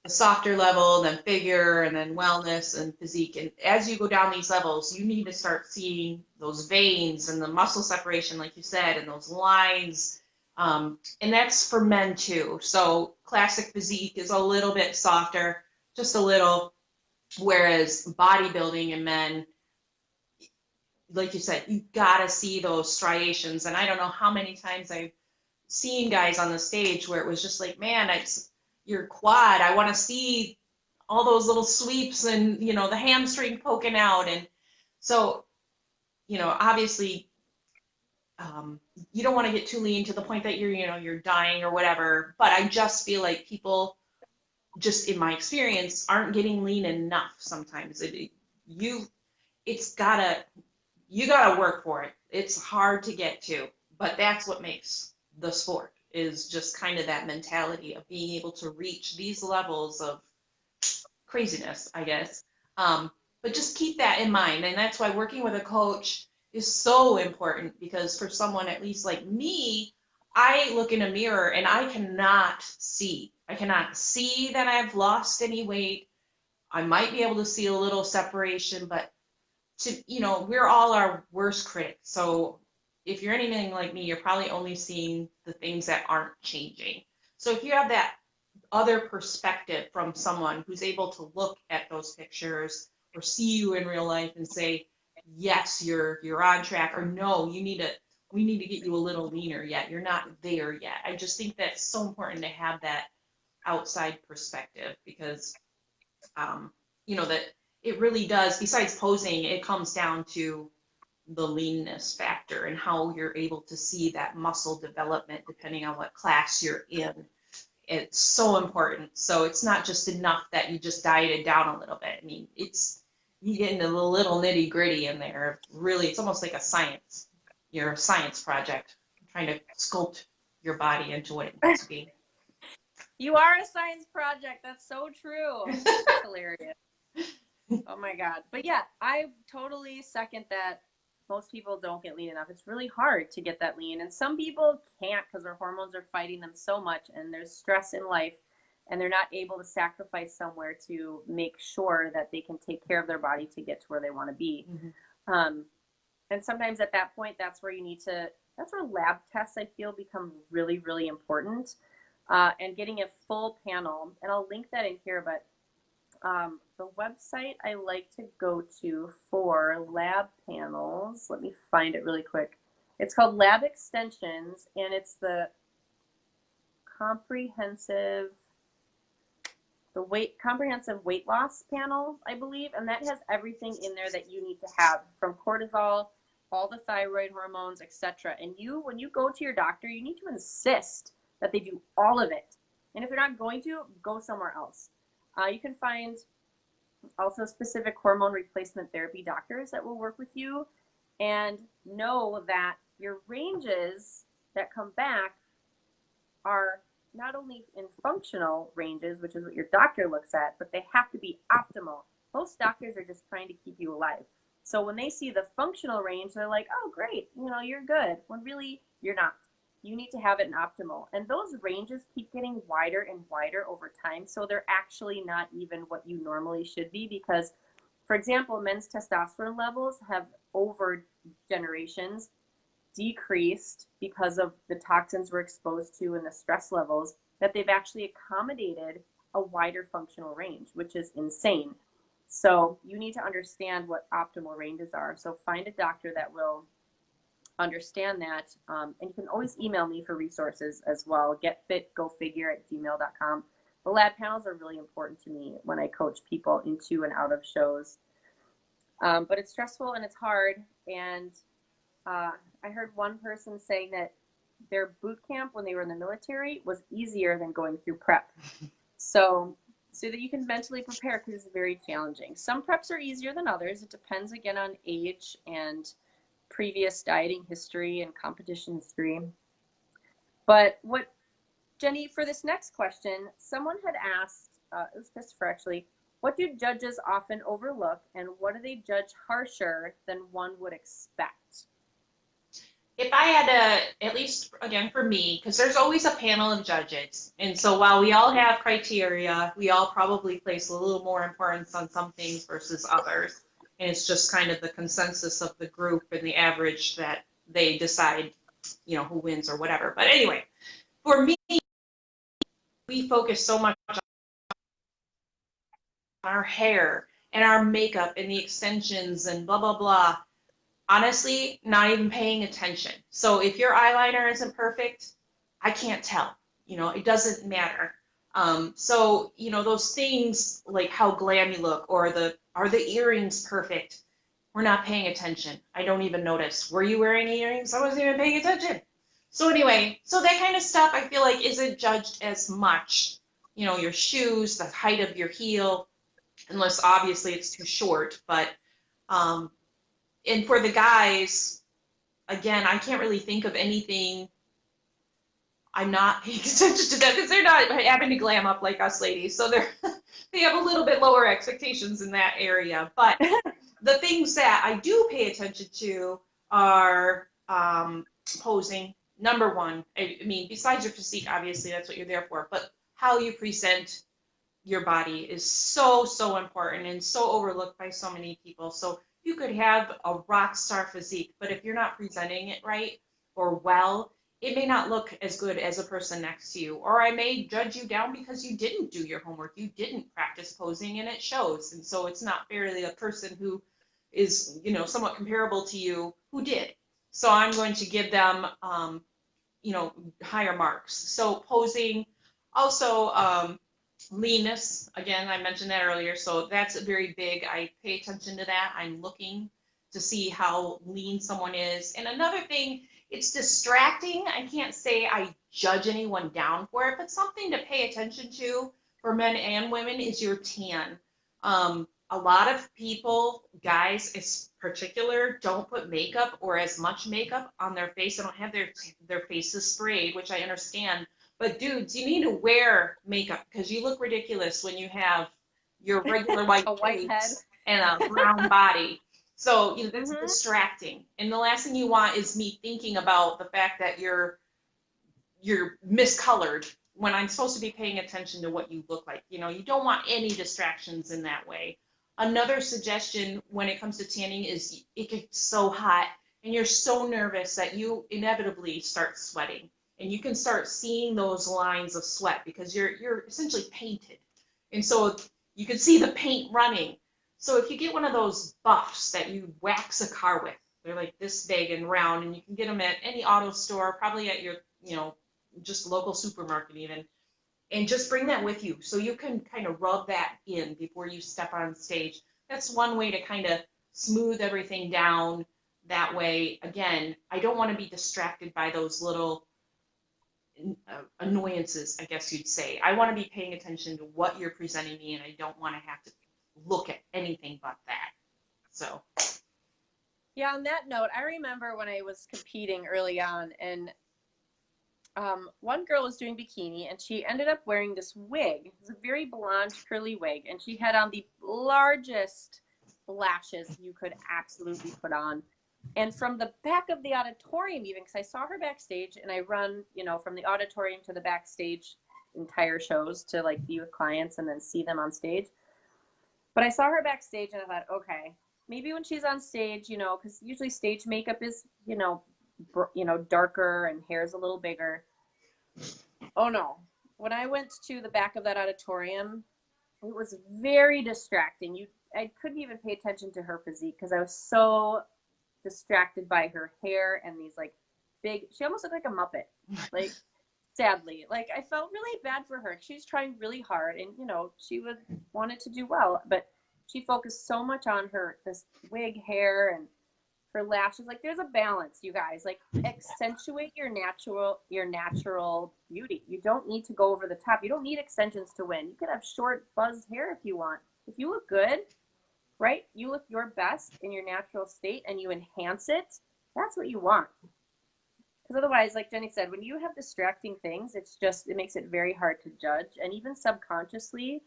softer level, then figure, and then wellness and physique. And as you go down these levels, you need to start seeing those veins and the muscle separation, like you said, and those lines. And that's for men too. So classic physique is a little bit softer, just a little, whereas bodybuilding in men, like you said, you gotta see those striations. And I don't know how many times I've seen guys on the stage where it was just like, man, it's your quad. I want to see all those little sweeps and, the hamstring poking out. And so, obviously, you don't want to get too lean to the point that you're dying or whatever. But I just feel like people, just in my experience, aren't getting lean enough sometimes. You gotta work for it. It's hard to get to, but that's what makes the sport, is just kind of that mentality of being able to reach these levels of craziness, I guess. But just keep that in mind. And that's why working with a coach is so important, because for someone, at least like me, I look in a mirror and I cannot see that I've lost any weight. I might be able to see a little separation, but we're all our worst critics. So if you're anything like me, you're probably only seeing the things that aren't changing. So if you have that other perspective from someone who's able to look at those pictures or see you in real life and say, yes, you're on track, or no, we need to get you a little leaner yet. You're not there yet. I just think that's so important to have that outside perspective, because that it really does, besides posing, it comes down to the leanness factor and how you're able to see that muscle development depending on what class you're in. It's so important. So it's not just enough that you just dieted down a little bit. I mean, you get into the little nitty gritty in there. Really, it's almost like your science project, trying to sculpt your body into what it needs to be. You are a science project. That's so true. That's hilarious. Oh my God. But yeah, I totally second that. Most people don't get lean enough. It's really hard to get that lean. And some people can't because their hormones are fighting them so much, and there's stress in life, and they're not able to sacrifice somewhere to make sure that they can take care of their body to get to where they want to be. And sometimes at that point, that's where lab tests, I feel, become really, really important. And getting a full panel, and I'll link that in here, but the website I like to go to for lab panels, let me find it really quick. It's called Lab Extensions, and it's the comprehensive the comprehensive weight loss panel, I believe, and that has everything in there that you need to have, from cortisol, all the thyroid hormones, etc. And when you go to your doctor, you need to insist that they do all of it. And if you're not going to, go somewhere else. You can find also specific hormone replacement therapy doctors that will work with you, and know that your ranges that come back are not only in functional ranges, which is what your doctor looks at, but they have to be optimal. Most doctors are just trying to keep you alive. So when they see the functional range, they're like, oh, great, you're good. When really, you're not. You need to have it in optimal. And those ranges keep getting wider and wider over time. So they're actually not even what you normally should be, because, for example, men's testosterone levels have over generations decreased because of the toxins we're exposed to and the stress levels, that they've actually accommodated a wider functional range, which is insane. So you need to understand what optimal ranges are. So find a doctor that will understand that. And you can always email me for resources as well. getfitgofigure@gmail.com. The lab panels are really important to me when I coach people into and out of shows. But it's stressful and it's hard. And I heard one person saying that their boot camp when they were in the military was easier than going through prep. So that you can mentally prepare, because it's very challenging. Some preps are easier than others. It depends, again, on age and previous dieting history and competition history. But Jenny, for this next question, someone had asked, it was Christopher actually, what do judges often overlook, and what do they judge harsher than one would expect? If I had to, at least again for me, because there's always a panel of judges, and so while we all have criteria, we all probably place a little more importance on some things versus others, and it's just kind of the consensus of the group and the average that they decide, who wins or whatever. But anyway, for me, we focus so much on our hair and our makeup and the extensions and blah blah blah. Honestly, not even paying attention. So if your eyeliner isn't perfect, I can't tell. It doesn't matter. So those things like how glam you look, or are the earrings perfect? We're not paying attention. I don't even notice. Were you wearing earrings? I wasn't even paying attention. So anyway, so that kind of stuff I feel like isn't judged as much. Your shoes, the height of your heel, unless obviously it's too short, but and for the guys, again, I can't really think of anything I'm not paying attention to them, because they're not having to glam up like us ladies. So they have a little bit lower expectations in that area. But the things that I do pay attention to are posing. Number one, I mean, besides your physique, obviously that's what you're there for, but how you present your body is so, so important and so overlooked by so many people. So you could have a rock star physique, but if you're not presenting it right or well, it may not look as good as a person next to you. Or I may judge you down because you didn't do your homework, you didn't practice posing, and it shows. And so it's not fairly a person who is, somewhat comparable to you who did. So I'm going to give them, higher marks. So posing, also leanness, again, I mentioned that earlier, so that's very big. I pay attention to that. I'm looking to see how lean someone is. And another thing, it's distracting. I can't say I judge anyone down for it, but something to pay attention to for men and women is your tan. A lot of people, guys in particular, don't put makeup or as much makeup on their face. They don't have their faces sprayed, which I understand. But dudes, you need to wear makeup, because you look ridiculous when you have your regular white face and a brown body. So that's distracting. And the last thing you want is me thinking about the fact that you're miscolored when I'm supposed to be paying attention to what you look like. You don't want any distractions in that way. Another suggestion when it comes to tanning is it gets so hot and you're so nervous that you inevitably start sweating. And you can start seeing those lines of sweat because you're essentially painted. And so you can see the paint running. So if you get one of those buffs that you wax a car with, they're like this big and round, and you can get them at any auto store, probably at your, just local supermarket even. And just bring that with you so you can kind of rub that in before you step on stage. That's one way to kind of smooth everything down. That way, again, I don't want to be distracted by those little annoyances, I guess you'd say. I want to be paying attention to what you're presenting me, and I don't want to have to look at anything but that. So. Yeah, on that note, I remember when I was competing early on, and one girl was doing bikini, and she ended up wearing this wig. It was a very blonde, curly wig, and she had on the largest lashes you could absolutely put on. And from the back of the auditorium, even, because I saw her backstage, and I run, from the auditorium to the backstage entire shows to like be with clients and then see them on stage. But I saw her backstage, and I thought, okay, maybe when she's on stage, because usually stage makeup is, darker and hair's a little bigger. Oh no. When I went to the back of that auditorium, it was very distracting. I couldn't even pay attention to her physique because I was so distracted by her hair and these like big, she almost looked like a Muppet. Like, sadly, like I felt really bad for her. She's trying really hard, and she wanted to do well, but she focused so much on this wig hair and her lashes. Like, there's a balance, you guys. Like, accentuate your natural beauty. You don't need to go over the top. You don't need extensions to win. You could have short buzzed hair if you want. If you look good, right? You look your best in your natural state and you enhance it. That's what you want. Because otherwise, like Jenny said, when you have distracting things, it makes it very hard to judge. And even subconsciously,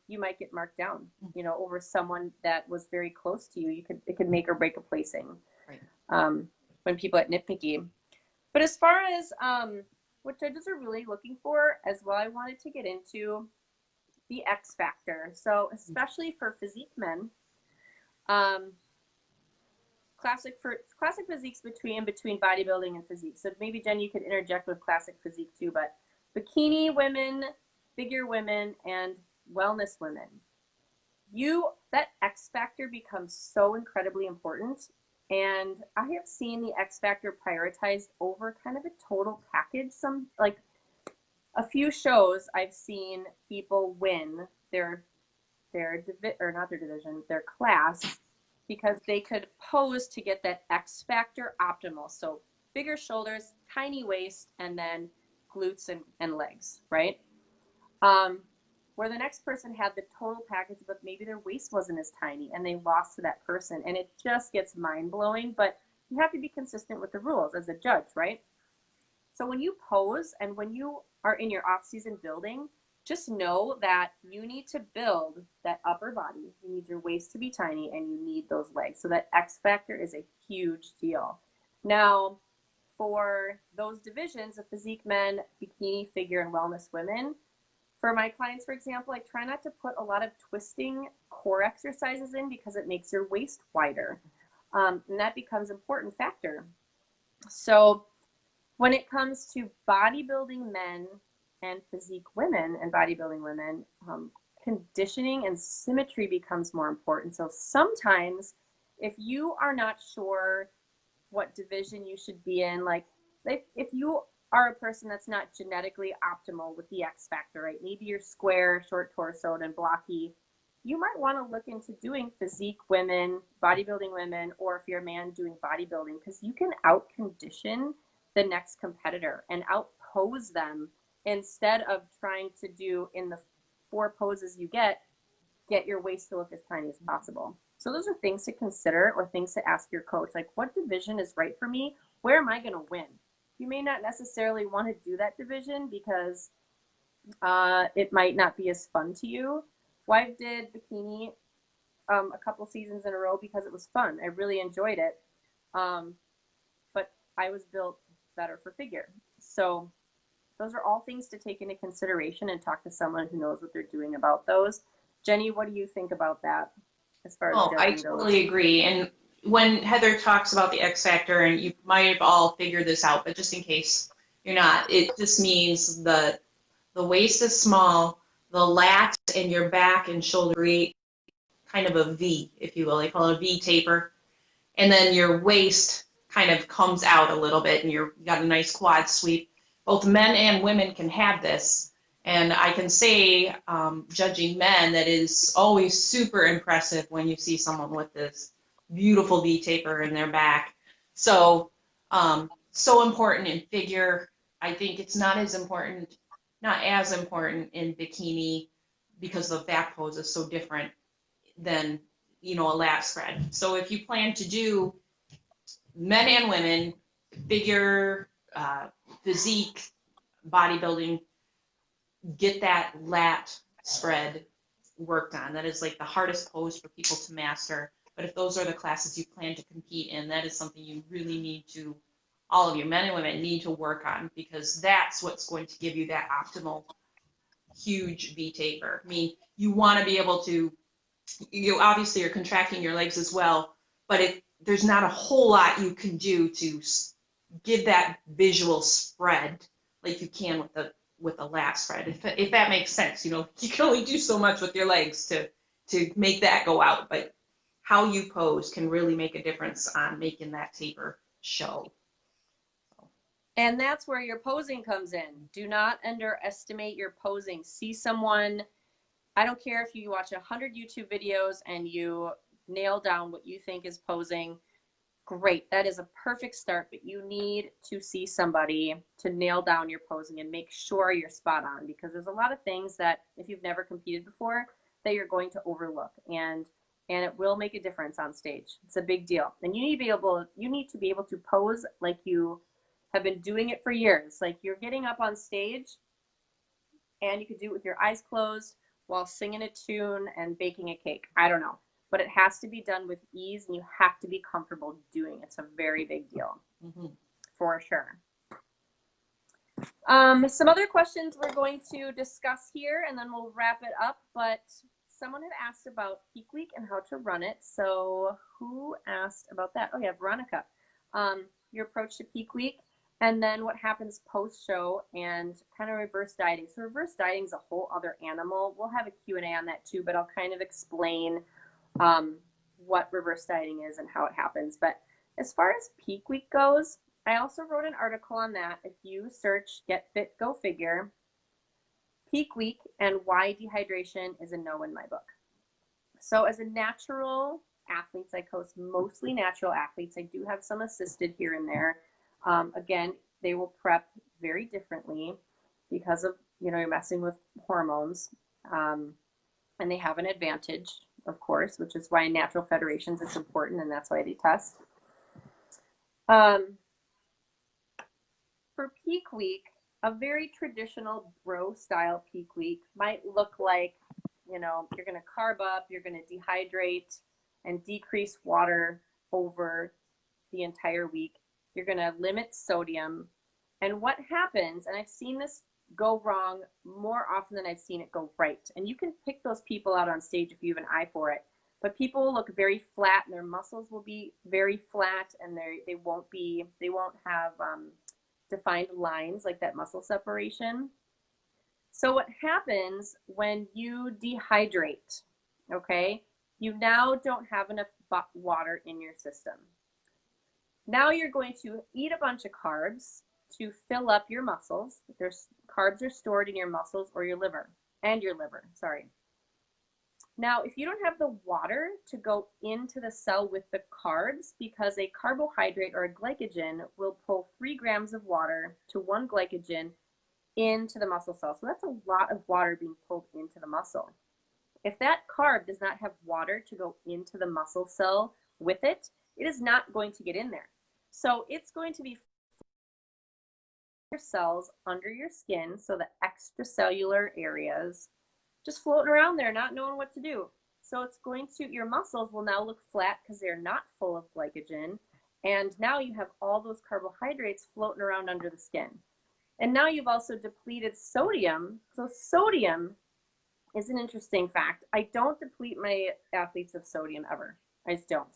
you might get marked down, over someone that was very close to you. It could make or break a placing. Right. When people get nitpicky. But as far as what judges are really looking for as well, I wanted to get into the X factor. So especially for physique men, classic physiques between bodybuilding and physique. So maybe Jen, you could interject with classic physique too, but bikini women, figure women, and wellness women, that X factor becomes so incredibly important. And I have seen the X factor prioritized over kind of a total package. Like a few shows I've seen people win their class because they could pose to get that X factor optimal. So bigger shoulders, tiny waist, and then glutes and legs, right? Where the next person had the total package, but maybe their waist wasn't as tiny and they lost to that person. And it just gets mind-blowing, but you have to be consistent with the rules as a judge, right? So when you pose and when you are in your off-season building, just know that you need to build that upper body. You need your waist to be tiny and you need those legs. So that X factor is a huge deal. Now, for those divisions of physique men, bikini, figure, and wellness women, for my clients, for example, I try not to put a lot of twisting core exercises in because it makes your waist wider. And that becomes an important factor. So when it comes to bodybuilding men and physique women and bodybuilding women, conditioning and symmetry becomes more important. So sometimes if you are not sure what division you should be in, like if you are a person that's not genetically optimal with the X factor, right? Maybe you're square, short torsoed, and blocky. You might want to look into doing physique women, bodybuilding women, or if you're a man, doing bodybuilding, because you can out-condition the next competitor and out-pose them instead of trying to do in the 4 poses you get your waist to look as tiny as possible. So those are things to consider or things to ask your coach, like what division is right for me? Where am I going to win? You may not necessarily want to do that division because it might not be as fun to you. Wife did bikini a couple seasons in a row because it was fun. I really enjoyed it. But I was built better for figure. So those are all things to take into consideration and talk to someone who knows what they're doing about those. Jenny, what do you think about that as far as I judging totally agree. And when Heather talks about the X factor, and you might have all figured this out, but just in case you're not, it just means the waist is small, the lats and your back and shoulder create kind of a V, if you will. They call it a V taper. And then your waist kind of comes out a little bit and you got a nice quad sweep. Both men and women can have this. And I can say, judging men, that is always super impressive when you see someone with this beautiful V taper in their back. So, so important in figure. I think it's not as important, in bikini because the back pose is so different than, a lat spread. So if you plan to do men and women, figure, physique, bodybuilding, get that lat spread worked on. That is like the hardest pose for people to master. But if those are the classes you plan to compete in, that is something you really need to, all of you, men and women, need to work on, because that's what's going to give you that optimal huge V taper. I mean, you want to be able to, you obviously are contracting your legs as well, but there's not a whole lot you can do to give that visual spread like you can with the lat spread. If that makes sense, you can only do so much with your legs to make that go out, but how you pose can really make a difference on making that taper show. And that's where your posing comes in. Do not underestimate your posing. See someone, I don't care if you watch 100 YouTube videos and you nail down what you think is posing. Great, that is a perfect start, but you need to see somebody to nail down your posing and make sure you're spot on, because there's a lot of things that if you've never competed before that you're going to overlook, and it will make a difference on stage. It's a big deal. And you need to be able to pose like you have been doing it for years. Like you're getting up on stage and you could do it with your eyes closed while singing a tune and baking a cake. I don't know. But it has to be done with ease, and you have to be comfortable doing it. It's a very big deal, for sure. Some other questions we're going to discuss here, and then we'll wrap it up. But someone had asked about peak week and how to run it. So who asked about that? Oh, yeah, Veronica. Your approach to peak week, and then what happens post-show, and kind of reverse dieting. So reverse dieting is a whole other animal. We'll have a Q&A on that too, but I'll kind of explain what reverse dieting is and how it happens. But as far as peak week goes, I also wrote an article on that. If you search Get Fit, Go Figure, peak week and why dehydration is a no in my book. So as a natural athlete, I coach mostly natural athletes. I do have some assisted here and there. Again, they will prep very differently because of, you're messing with hormones, and they have an advantage, of course, which is why in natural federations it's important, and that's why they test. For peak week, a very traditional bro style peak week might look like, you're going to carb up, you're going to dehydrate and decrease water over the entire week. You're going to limit sodium. And what happens, and I've seen this go wrong more often than I've seen it go right. And you can pick those people out on stage if you have an eye for it. But people will look very flat, and their muscles will be very flat, and they won't have defined lines like that muscle separation. So what happens when you dehydrate, okay? You now don't have enough water in your system. Now you're going to eat a bunch of carbs to fill up your muscles. Carbs are stored in your muscles or your liver, sorry. Now, if you don't have the water to go into the cell with the carbs, because a carbohydrate or a glycogen will pull 3 grams of water to 1 glycogen into the muscle cell. So that's a lot of water being pulled into the muscle. If that carb does not have water to go into the muscle cell with it, it is not going to get in there. So it's going to be your cells under your skin, so the extracellular areas, just floating around there, not knowing what to do. So your muscles will now look flat because they're not full of glycogen. And now you have all those carbohydrates floating around under the skin. And now you've also depleted sodium. So sodium is an interesting fact. I don't deplete my athletes of sodium ever. I just don't.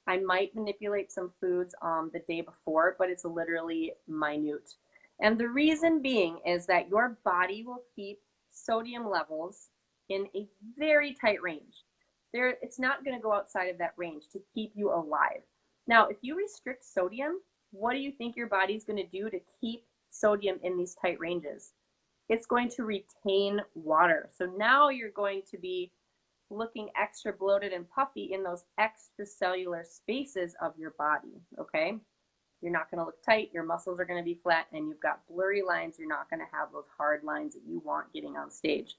I might manipulate some foods the day before, but it's literally minute. And the reason being is that your body will keep sodium levels in a very tight range. It's not going to go outside of that range to keep you alive. Now, if you restrict sodium, what do you think your body's going to do to keep sodium in these tight ranges? it's going to retain water. So now you're going to be looking extra bloated and puffy in those extracellular spaces of your body, okay? You're not going to look tight, your muscles are going to be flat, and you've got blurry lines. You're not going to have those hard lines that you want getting on stage.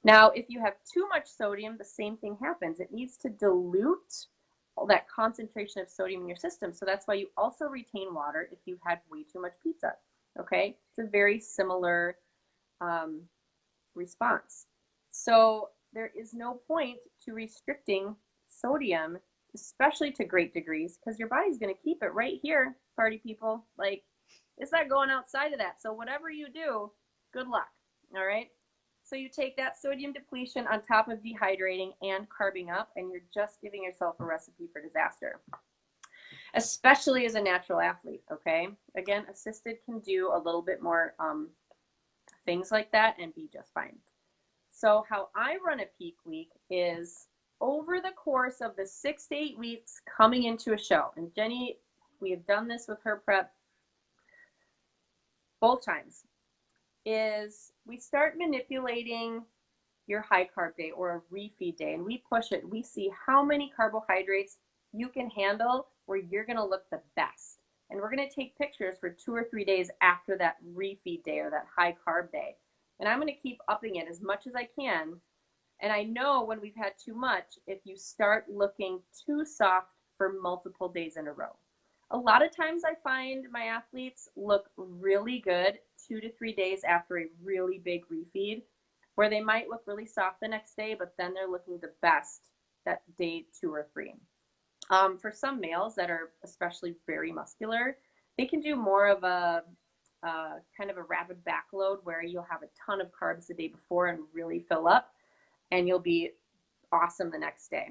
Now, if you have too much sodium, the same thing happens. It needs to dilute all that concentration of sodium in your system. So that's why you also retain water if you've had way too much pizza, okay? It's a very similar response. So there is no point to restricting sodium, especially to great degrees, because your body's going to keep it right here, party people. Like, it's not going outside of that. So whatever you do, good luck, all right? So you take that sodium depletion on top of dehydrating and carbing up, and you're just giving yourself a recipe for disaster, especially as a natural athlete, okay? Again, assisted can do a little bit more things like that and be just fine. So how I run a peak week is over the course of the 6 to 8 weeks coming into a show. And Jenny, we have done this with her prep both times, is we start manipulating your high carb day or a refeed day, and we push it. We see how many carbohydrates you can handle where you're going to look the best. And we're going to take pictures for 2 or 3 days after that refeed day or that high carb day. And I'm going to keep upping it as much as I can. And I know when we've had too much, if you start looking too soft for multiple days in a row. A lot of times I find my athletes look really good 2 to 3 days after a really big refeed, where they might look really soft the next day, but then they're looking the best that day 2 or 3. For some males that are especially very muscular, they can do more of a kind of a rapid backload where you'll have a ton of carbs the day before and really fill up, and you'll be awesome the next day.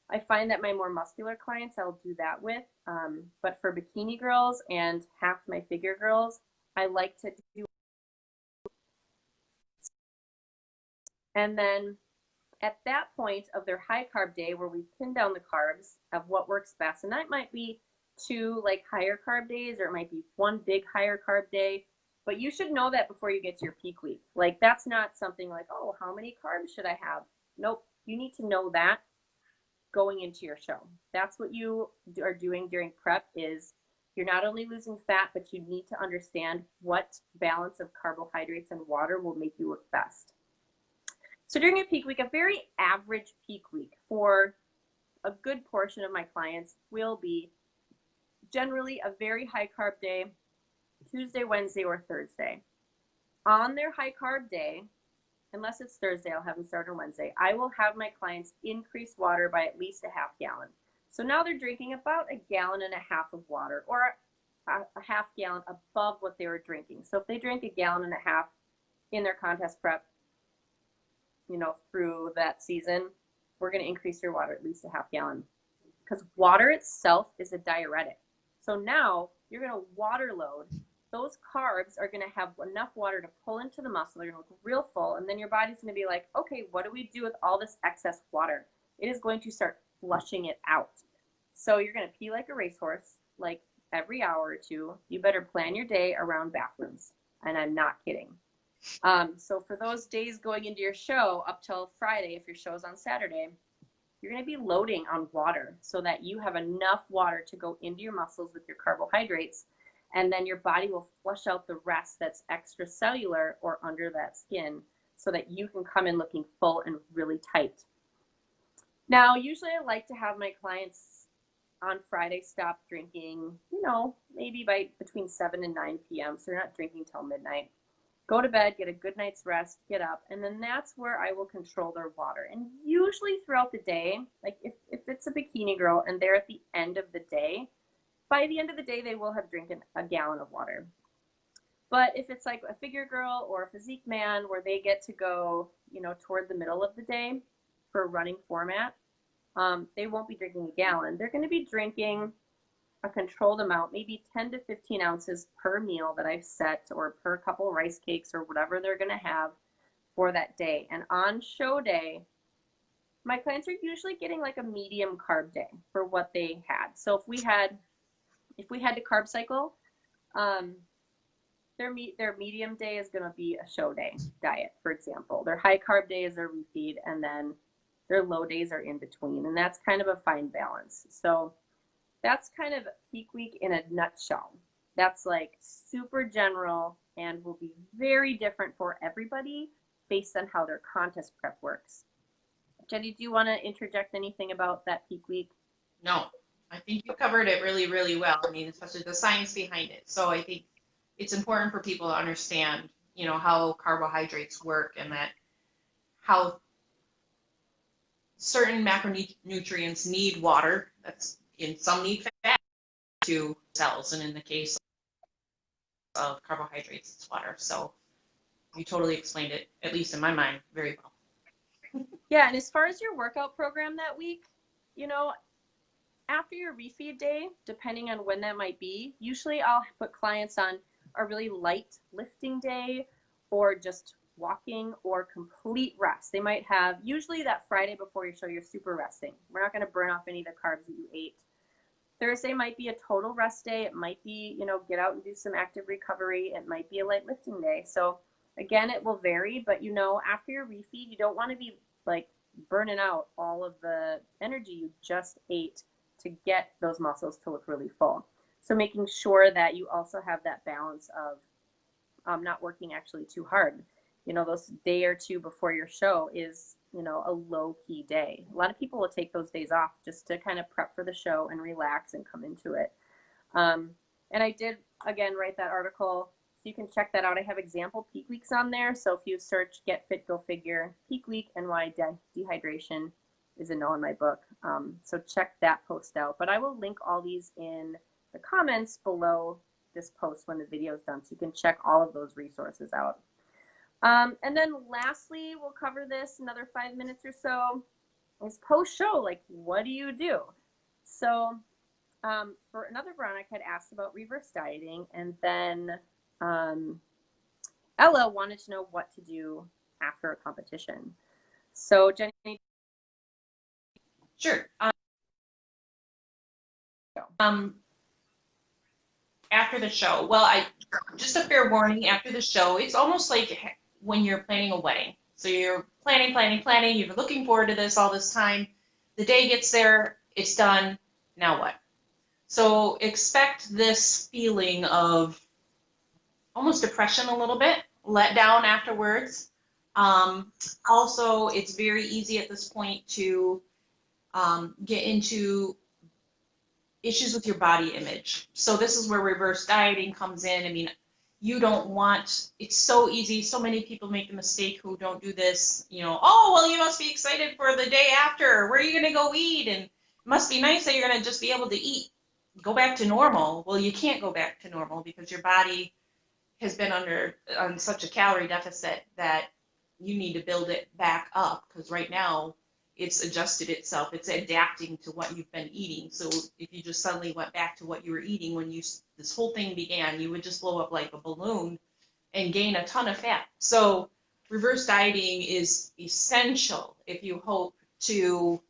I find that my more muscular clients I'll do that with, but for bikini girls and half my figure girls, I like to do. And then at that point of their high carb day where we pin down the carbs of what works best, and that might be 2 like higher carb days, or it might be 1 big higher carb day, but you should know that before you get to your peak week. Like, that's not something like, oh, how many carbs should I have? Nope, you need to know that going into your show. That's what you are doing during prep, is you're not only losing fat, but you need to understand what balance of carbohydrates and water will make you look best. So during a peak week, a very average peak week for a good portion of my clients will be generally a very high carb day, Tuesday, Wednesday, or Thursday. On their high carb day, unless it's Thursday, I'll have them start on Wednesday, I will have my clients increase water by at least a half gallon. So now they're drinking about 1.5 gallons of water, or a half gallon above what they were drinking. So if they drink 1.5 gallons in their contest prep, through that season, we're going to increase your water at least a half gallon, because water itself is a diuretic. So now you're going to water load. Those carbs are going to have enough water to pull into the muscle. They're going to look real full, and then your body's going to be like, okay, what do we do with all this excess water? It is going to start flushing it out. So you're going to pee like a racehorse, like every hour or two. You better plan your day around bathrooms, and I'm not kidding. So for those days going into your show up till Friday, if your show's on Saturday, you're going to be loading on water so that you have enough water to go into your muscles with your carbohydrates, and then your body will flush out the rest that's extracellular or under that skin so that you can come in looking full and really tight. Now, usually I like to have my clients on Friday stop drinking, maybe by between 7 and 9 p.m. So they're not drinking till midnight. Go to bed, get a good night's rest, get up, and then that's where I will control their water. And usually throughout the day, like if it's a bikini girl and they're at the end of the day, by the end of the day, they will have drinking 1 gallon of water. But if it's like a figure girl or a physique man where they get to go, toward the middle of the day for a running format, they won't be drinking 1 gallon. They're going to be drinking a controlled amount, maybe 10 to 15 ounces per meal that I've set, or per couple rice cakes or whatever they're going to have for that day. And on show day, my clients are usually getting like a medium carb day for what they had. So if we had to carb cycle, their medium day is going to be a show day diet, for example. Their high carb day is their refeed, and then their low days are in between, and that's kind of a fine balance. So that's kind of peak week in a nutshell. That's like super general and will be very different for everybody based on how their contest prep works. Jenny, do you want to interject anything about that peak week? No, I think you covered it really, really well. I mean, especially the science behind it. So I think it's important for people to understand, how carbohydrates work and that how certain macronutrients need water. Some need fat to cells, and in the case of carbohydrates, it's water. So you totally explained it, at least in my mind, very well. Yeah, and as far as your workout program that week, after your refeed day, depending on when that might be, usually I'll put clients on a really light lifting day or just walking or complete rest. They might have, usually that Friday before your show, you're super resting. We're not going to burn off any of the carbs that you ate. Thursday might be a total rest day. It might be, get out and do some active recovery. It might be a light lifting day. So again, it will vary, but after your refeed, you don't want to be like burning out all of the energy you just ate to get those muscles to look really full. So making sure that you also have that balance of not working actually too hard. Those day or two before your show is, a low key day. A lot of people will take those days off just to kind of prep for the show and relax and come into it. And I did, again, write that article. So you can check that out. I have example peak weeks on there. So if you search Get Fit, Go Figure, peak week and why dehydration is a no in my book. So check that post out. But I will link all these in the comments below this post when the video is done. So you can check all of those resources out. And then lastly, we'll cover this another 5 minutes or so, is post-show. Like, what do you do? So for another Veronica had asked about reverse dieting, and then Ella wanted to know what to do after a competition. So Jenny. Sure. After the show, well, just a fair warning, after the show, it's almost like when you're planning a wedding. So you're planning, you've been looking forward to this all this time. The day gets there, it's done, now what? So expect this feeling of almost depression a little bit, let down afterwards. Also, it's very easy at this point to get into issues with your body image. So this is where reverse dieting comes in. I mean, you don't want, it's so easy. So many people make the mistake who don't do this, oh, well, you must be excited for the day after. Where are you going to go eat? And it must be nice that you're going to just be able to eat, go back to normal. Well, you can't go back to normal because your body has been on such a calorie deficit that you need to build it back up, because right now it's adjusted itself. It's adapting to what you've been eating. So if you just suddenly went back to what you were eating when this whole thing began, you would just blow up like a balloon and gain a ton of fat. So reverse dieting is essential if you hope to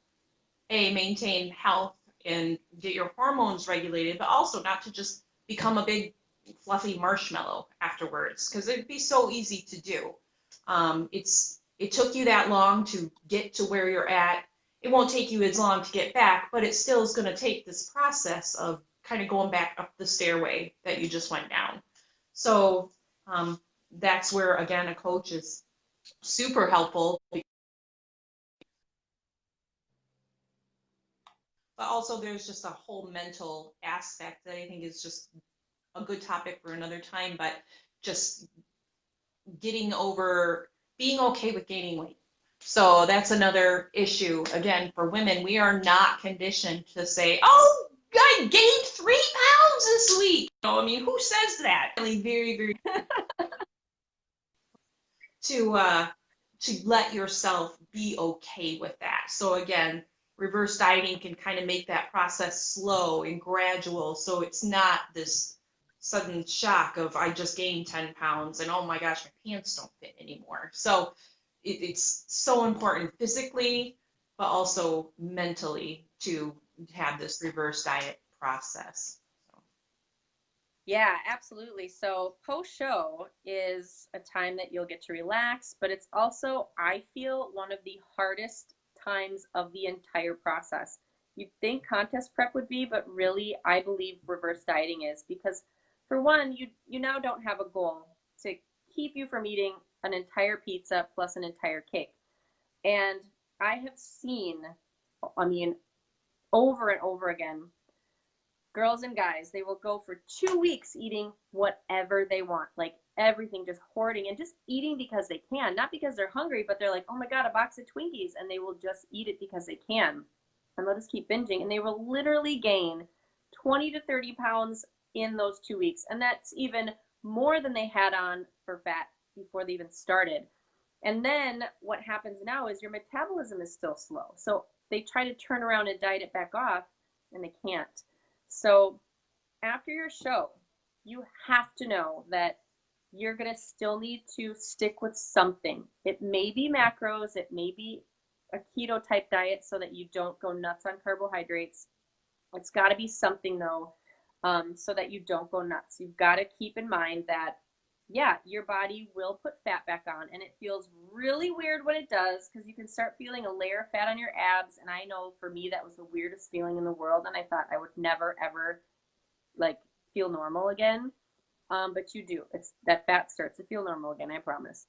maintain health and get your hormones regulated, but also not to just become a big fluffy marshmallow afterwards, because it'd be so easy to do. It took you that long to get to where you're at. It won't take you as long to get back, but it still is going to take this process of kind of going back up the stairway that you just went down. So that's where, again, a coach is super helpful. But also there's just a whole mental aspect that I think is just a good topic for another time, but just getting over, being okay with gaining weight. So that's another issue. Again, for women, we are not conditioned to say, oh, I gained 3 pounds this week. I mean, who says that? Really very, very to let yourself be okay with that. So again, reverse dieting can kind of make that process slow and gradual, so it's not this sudden shock of I just gained 10 pounds and oh my gosh, my pants don't fit anymore. So it's so important physically, but also mentally to have this reverse diet process. Yeah, absolutely. So post-show is a time that you'll get to relax, but it's also, I feel, one of the hardest times of the entire process. You'd think contest prep would be, but really, I believe reverse dieting is because, for one, you now don't have a goal to keep you from eating an entire pizza plus an entire cake. And I have seen, I mean, over and over again, girls and guys, they will go for 2 weeks eating whatever they want, like everything, just hoarding and just eating because they can, not because they're hungry, but they're like, oh my God, a box of Twinkies, and they will just eat it because they can. And they'll just keep binging, and they will literally gain 20 to 30 pounds in those 2 weeks. And that's even more than they had on for fat before they even started. And then what happens now is your metabolism is still slow. So they try to turn around and diet it back off, and they can't. So after your show, you have to know that you're going to still need to stick with something. It may be macros, it may be a keto type diet so that you don't go nuts on carbohydrates. It's got to be something though, so that you don't go nuts. You've got to keep in mind that, yeah, your body will put fat back on, and it feels really weird when it does because you can start feeling a layer of fat on your abs. And I know for me, that was the weirdest feeling in the world. And I thought I would never, ever like feel normal again. But you do. It's that fat starts to feel normal again, I promise.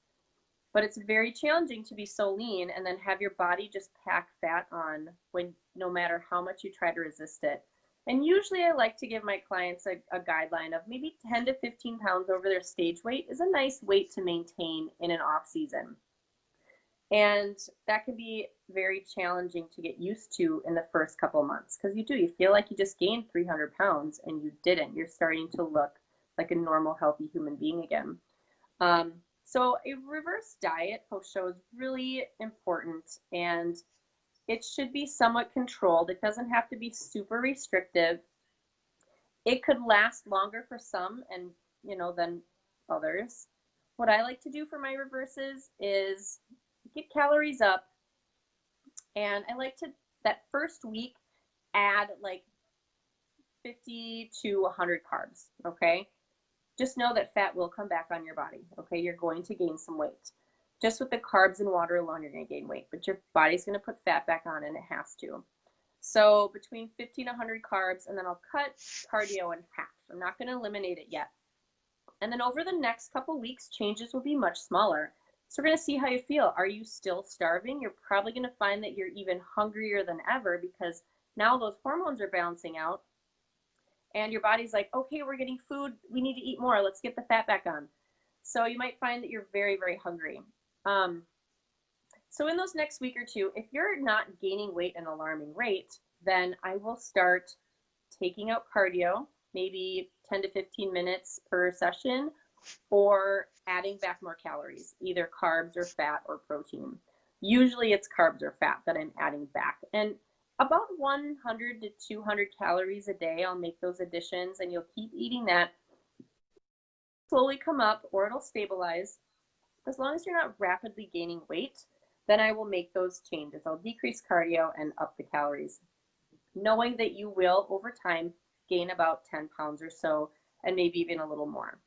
But it's very challenging to be so lean and then have your body just pack fat on when no matter how much you try to resist it. And usually I like to give my clients a guideline of maybe 10 to 15 pounds over their stage weight is a nice weight to maintain in an off season. And that can be very challenging to get used to in the first couple months because you feel like you just gained 300 pounds and you didn't. You're starting to look like a normal, healthy human being again. So a reverse diet post show is really important, and it should be somewhat controlled. It doesn't have to be super restrictive. It could last longer for some and than others. What I like to do for my reverses is get calories up, and I like to that first week add like 50 to 100 carbs, okay? Just know that fat will come back on your body, okay? You're going to gain some weight. Just with the carbs and water alone, you're going to gain weight, but your body's going to put fat back on, and it has to. So between 50 and 100 carbs, and then I'll cut cardio in half. I'm not going to eliminate it yet. And then over the next couple weeks, changes will be much smaller. So we're going to see how you feel. Are you still starving? You're probably going to find that you're even hungrier than ever because now those hormones are balancing out, and your body's like, okay, we're getting food, we need to eat more, let's get the fat back on. So you might find that you're very, very hungry. So in those next week or two, if you're not gaining weight at an alarming rate, then I will start taking out cardio, maybe 10 to 15 minutes per session, or adding back more calories, either carbs or fat or protein. Usually it's carbs or fat that I'm adding back. And about 100 to 200 calories a day, I'll make those additions, and you'll keep eating that. Slowly come up, or it'll stabilize. As long as you're not rapidly gaining weight, then I will make those changes. I'll decrease cardio and up the calories, knowing that you will, over time, gain about 10 pounds or so, and maybe even a little more.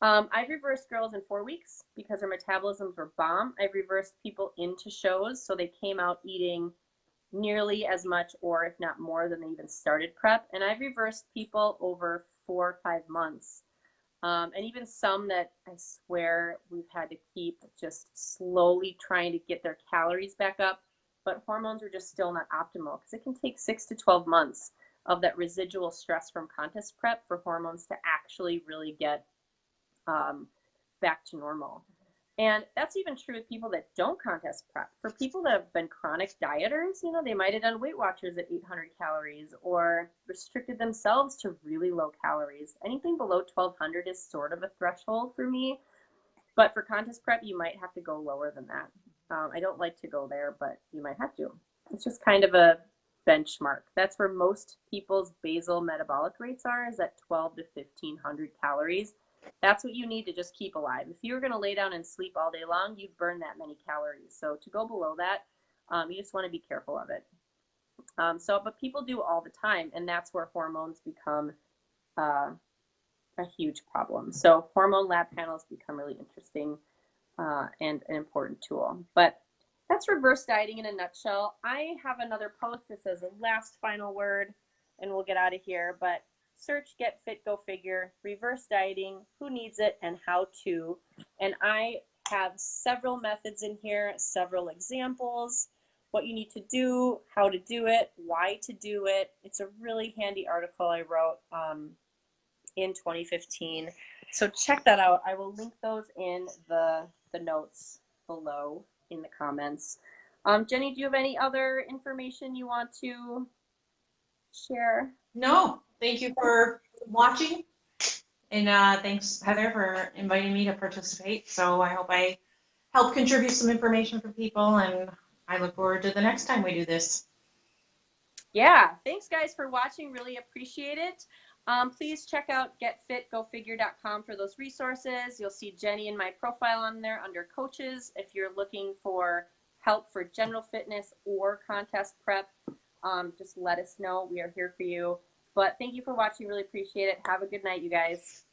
I've reversed girls in 4 weeks because their metabolisms were bomb. I've reversed people into shows, so they came out eating nearly as much or if not more than they even started prep. And I've reversed people over 4 or 5 months. And even some that I swear we've had to keep just slowly trying to get their calories back up, but hormones are just still not optimal because it can take 6 to 12 months of that residual stress from contest prep for hormones to actually really get back to normal. And that's even true with people that don't contest prep. For people that have been chronic dieters, they might have done Weight Watchers at 800 calories or restricted themselves to really low calories. Anything below 1200 is sort of a threshold for me. But for contest prep, you might have to go lower than that. I don't like to go there, but you might have to. It's just kind of a benchmark. That's where most people's basal metabolic rates are, is at 12 to 1500 calories. That's what you need to just keep alive. If you were going to lay down and sleep all day long, you'd burn that many calories. So to go below that, you just want to be careful of it. But people do all the time, and that's where hormones become a huge problem. So hormone lab panels become really interesting and an important tool. But that's reverse dieting in a nutshell. I have another post that says the last final word, and we'll get out of here. But search Get Fit, Go Figure, reverse dieting, who needs it, and how to. And I have several methods in here, several examples, what you need to do, how to do it, why to do it. It's a really handy article I wrote in 2015. So check that out. I will link those in the notes below in the comments. Jenny, do you have any other information you want to share? No, thank you for watching. And thanks, Heather, for inviting me to participate. So I hope I help contribute some information for people, and I look forward to the next time we do this. Yeah, thanks guys for watching. Really appreciate it. Please check out getfitgofigure.com for those resources. You'll see Jenny and my profile on there under coaches. If you're looking for help for general fitness or contest prep, just let us know. We are here for you. But thank you for watching. Really appreciate it. Have a good night, you guys.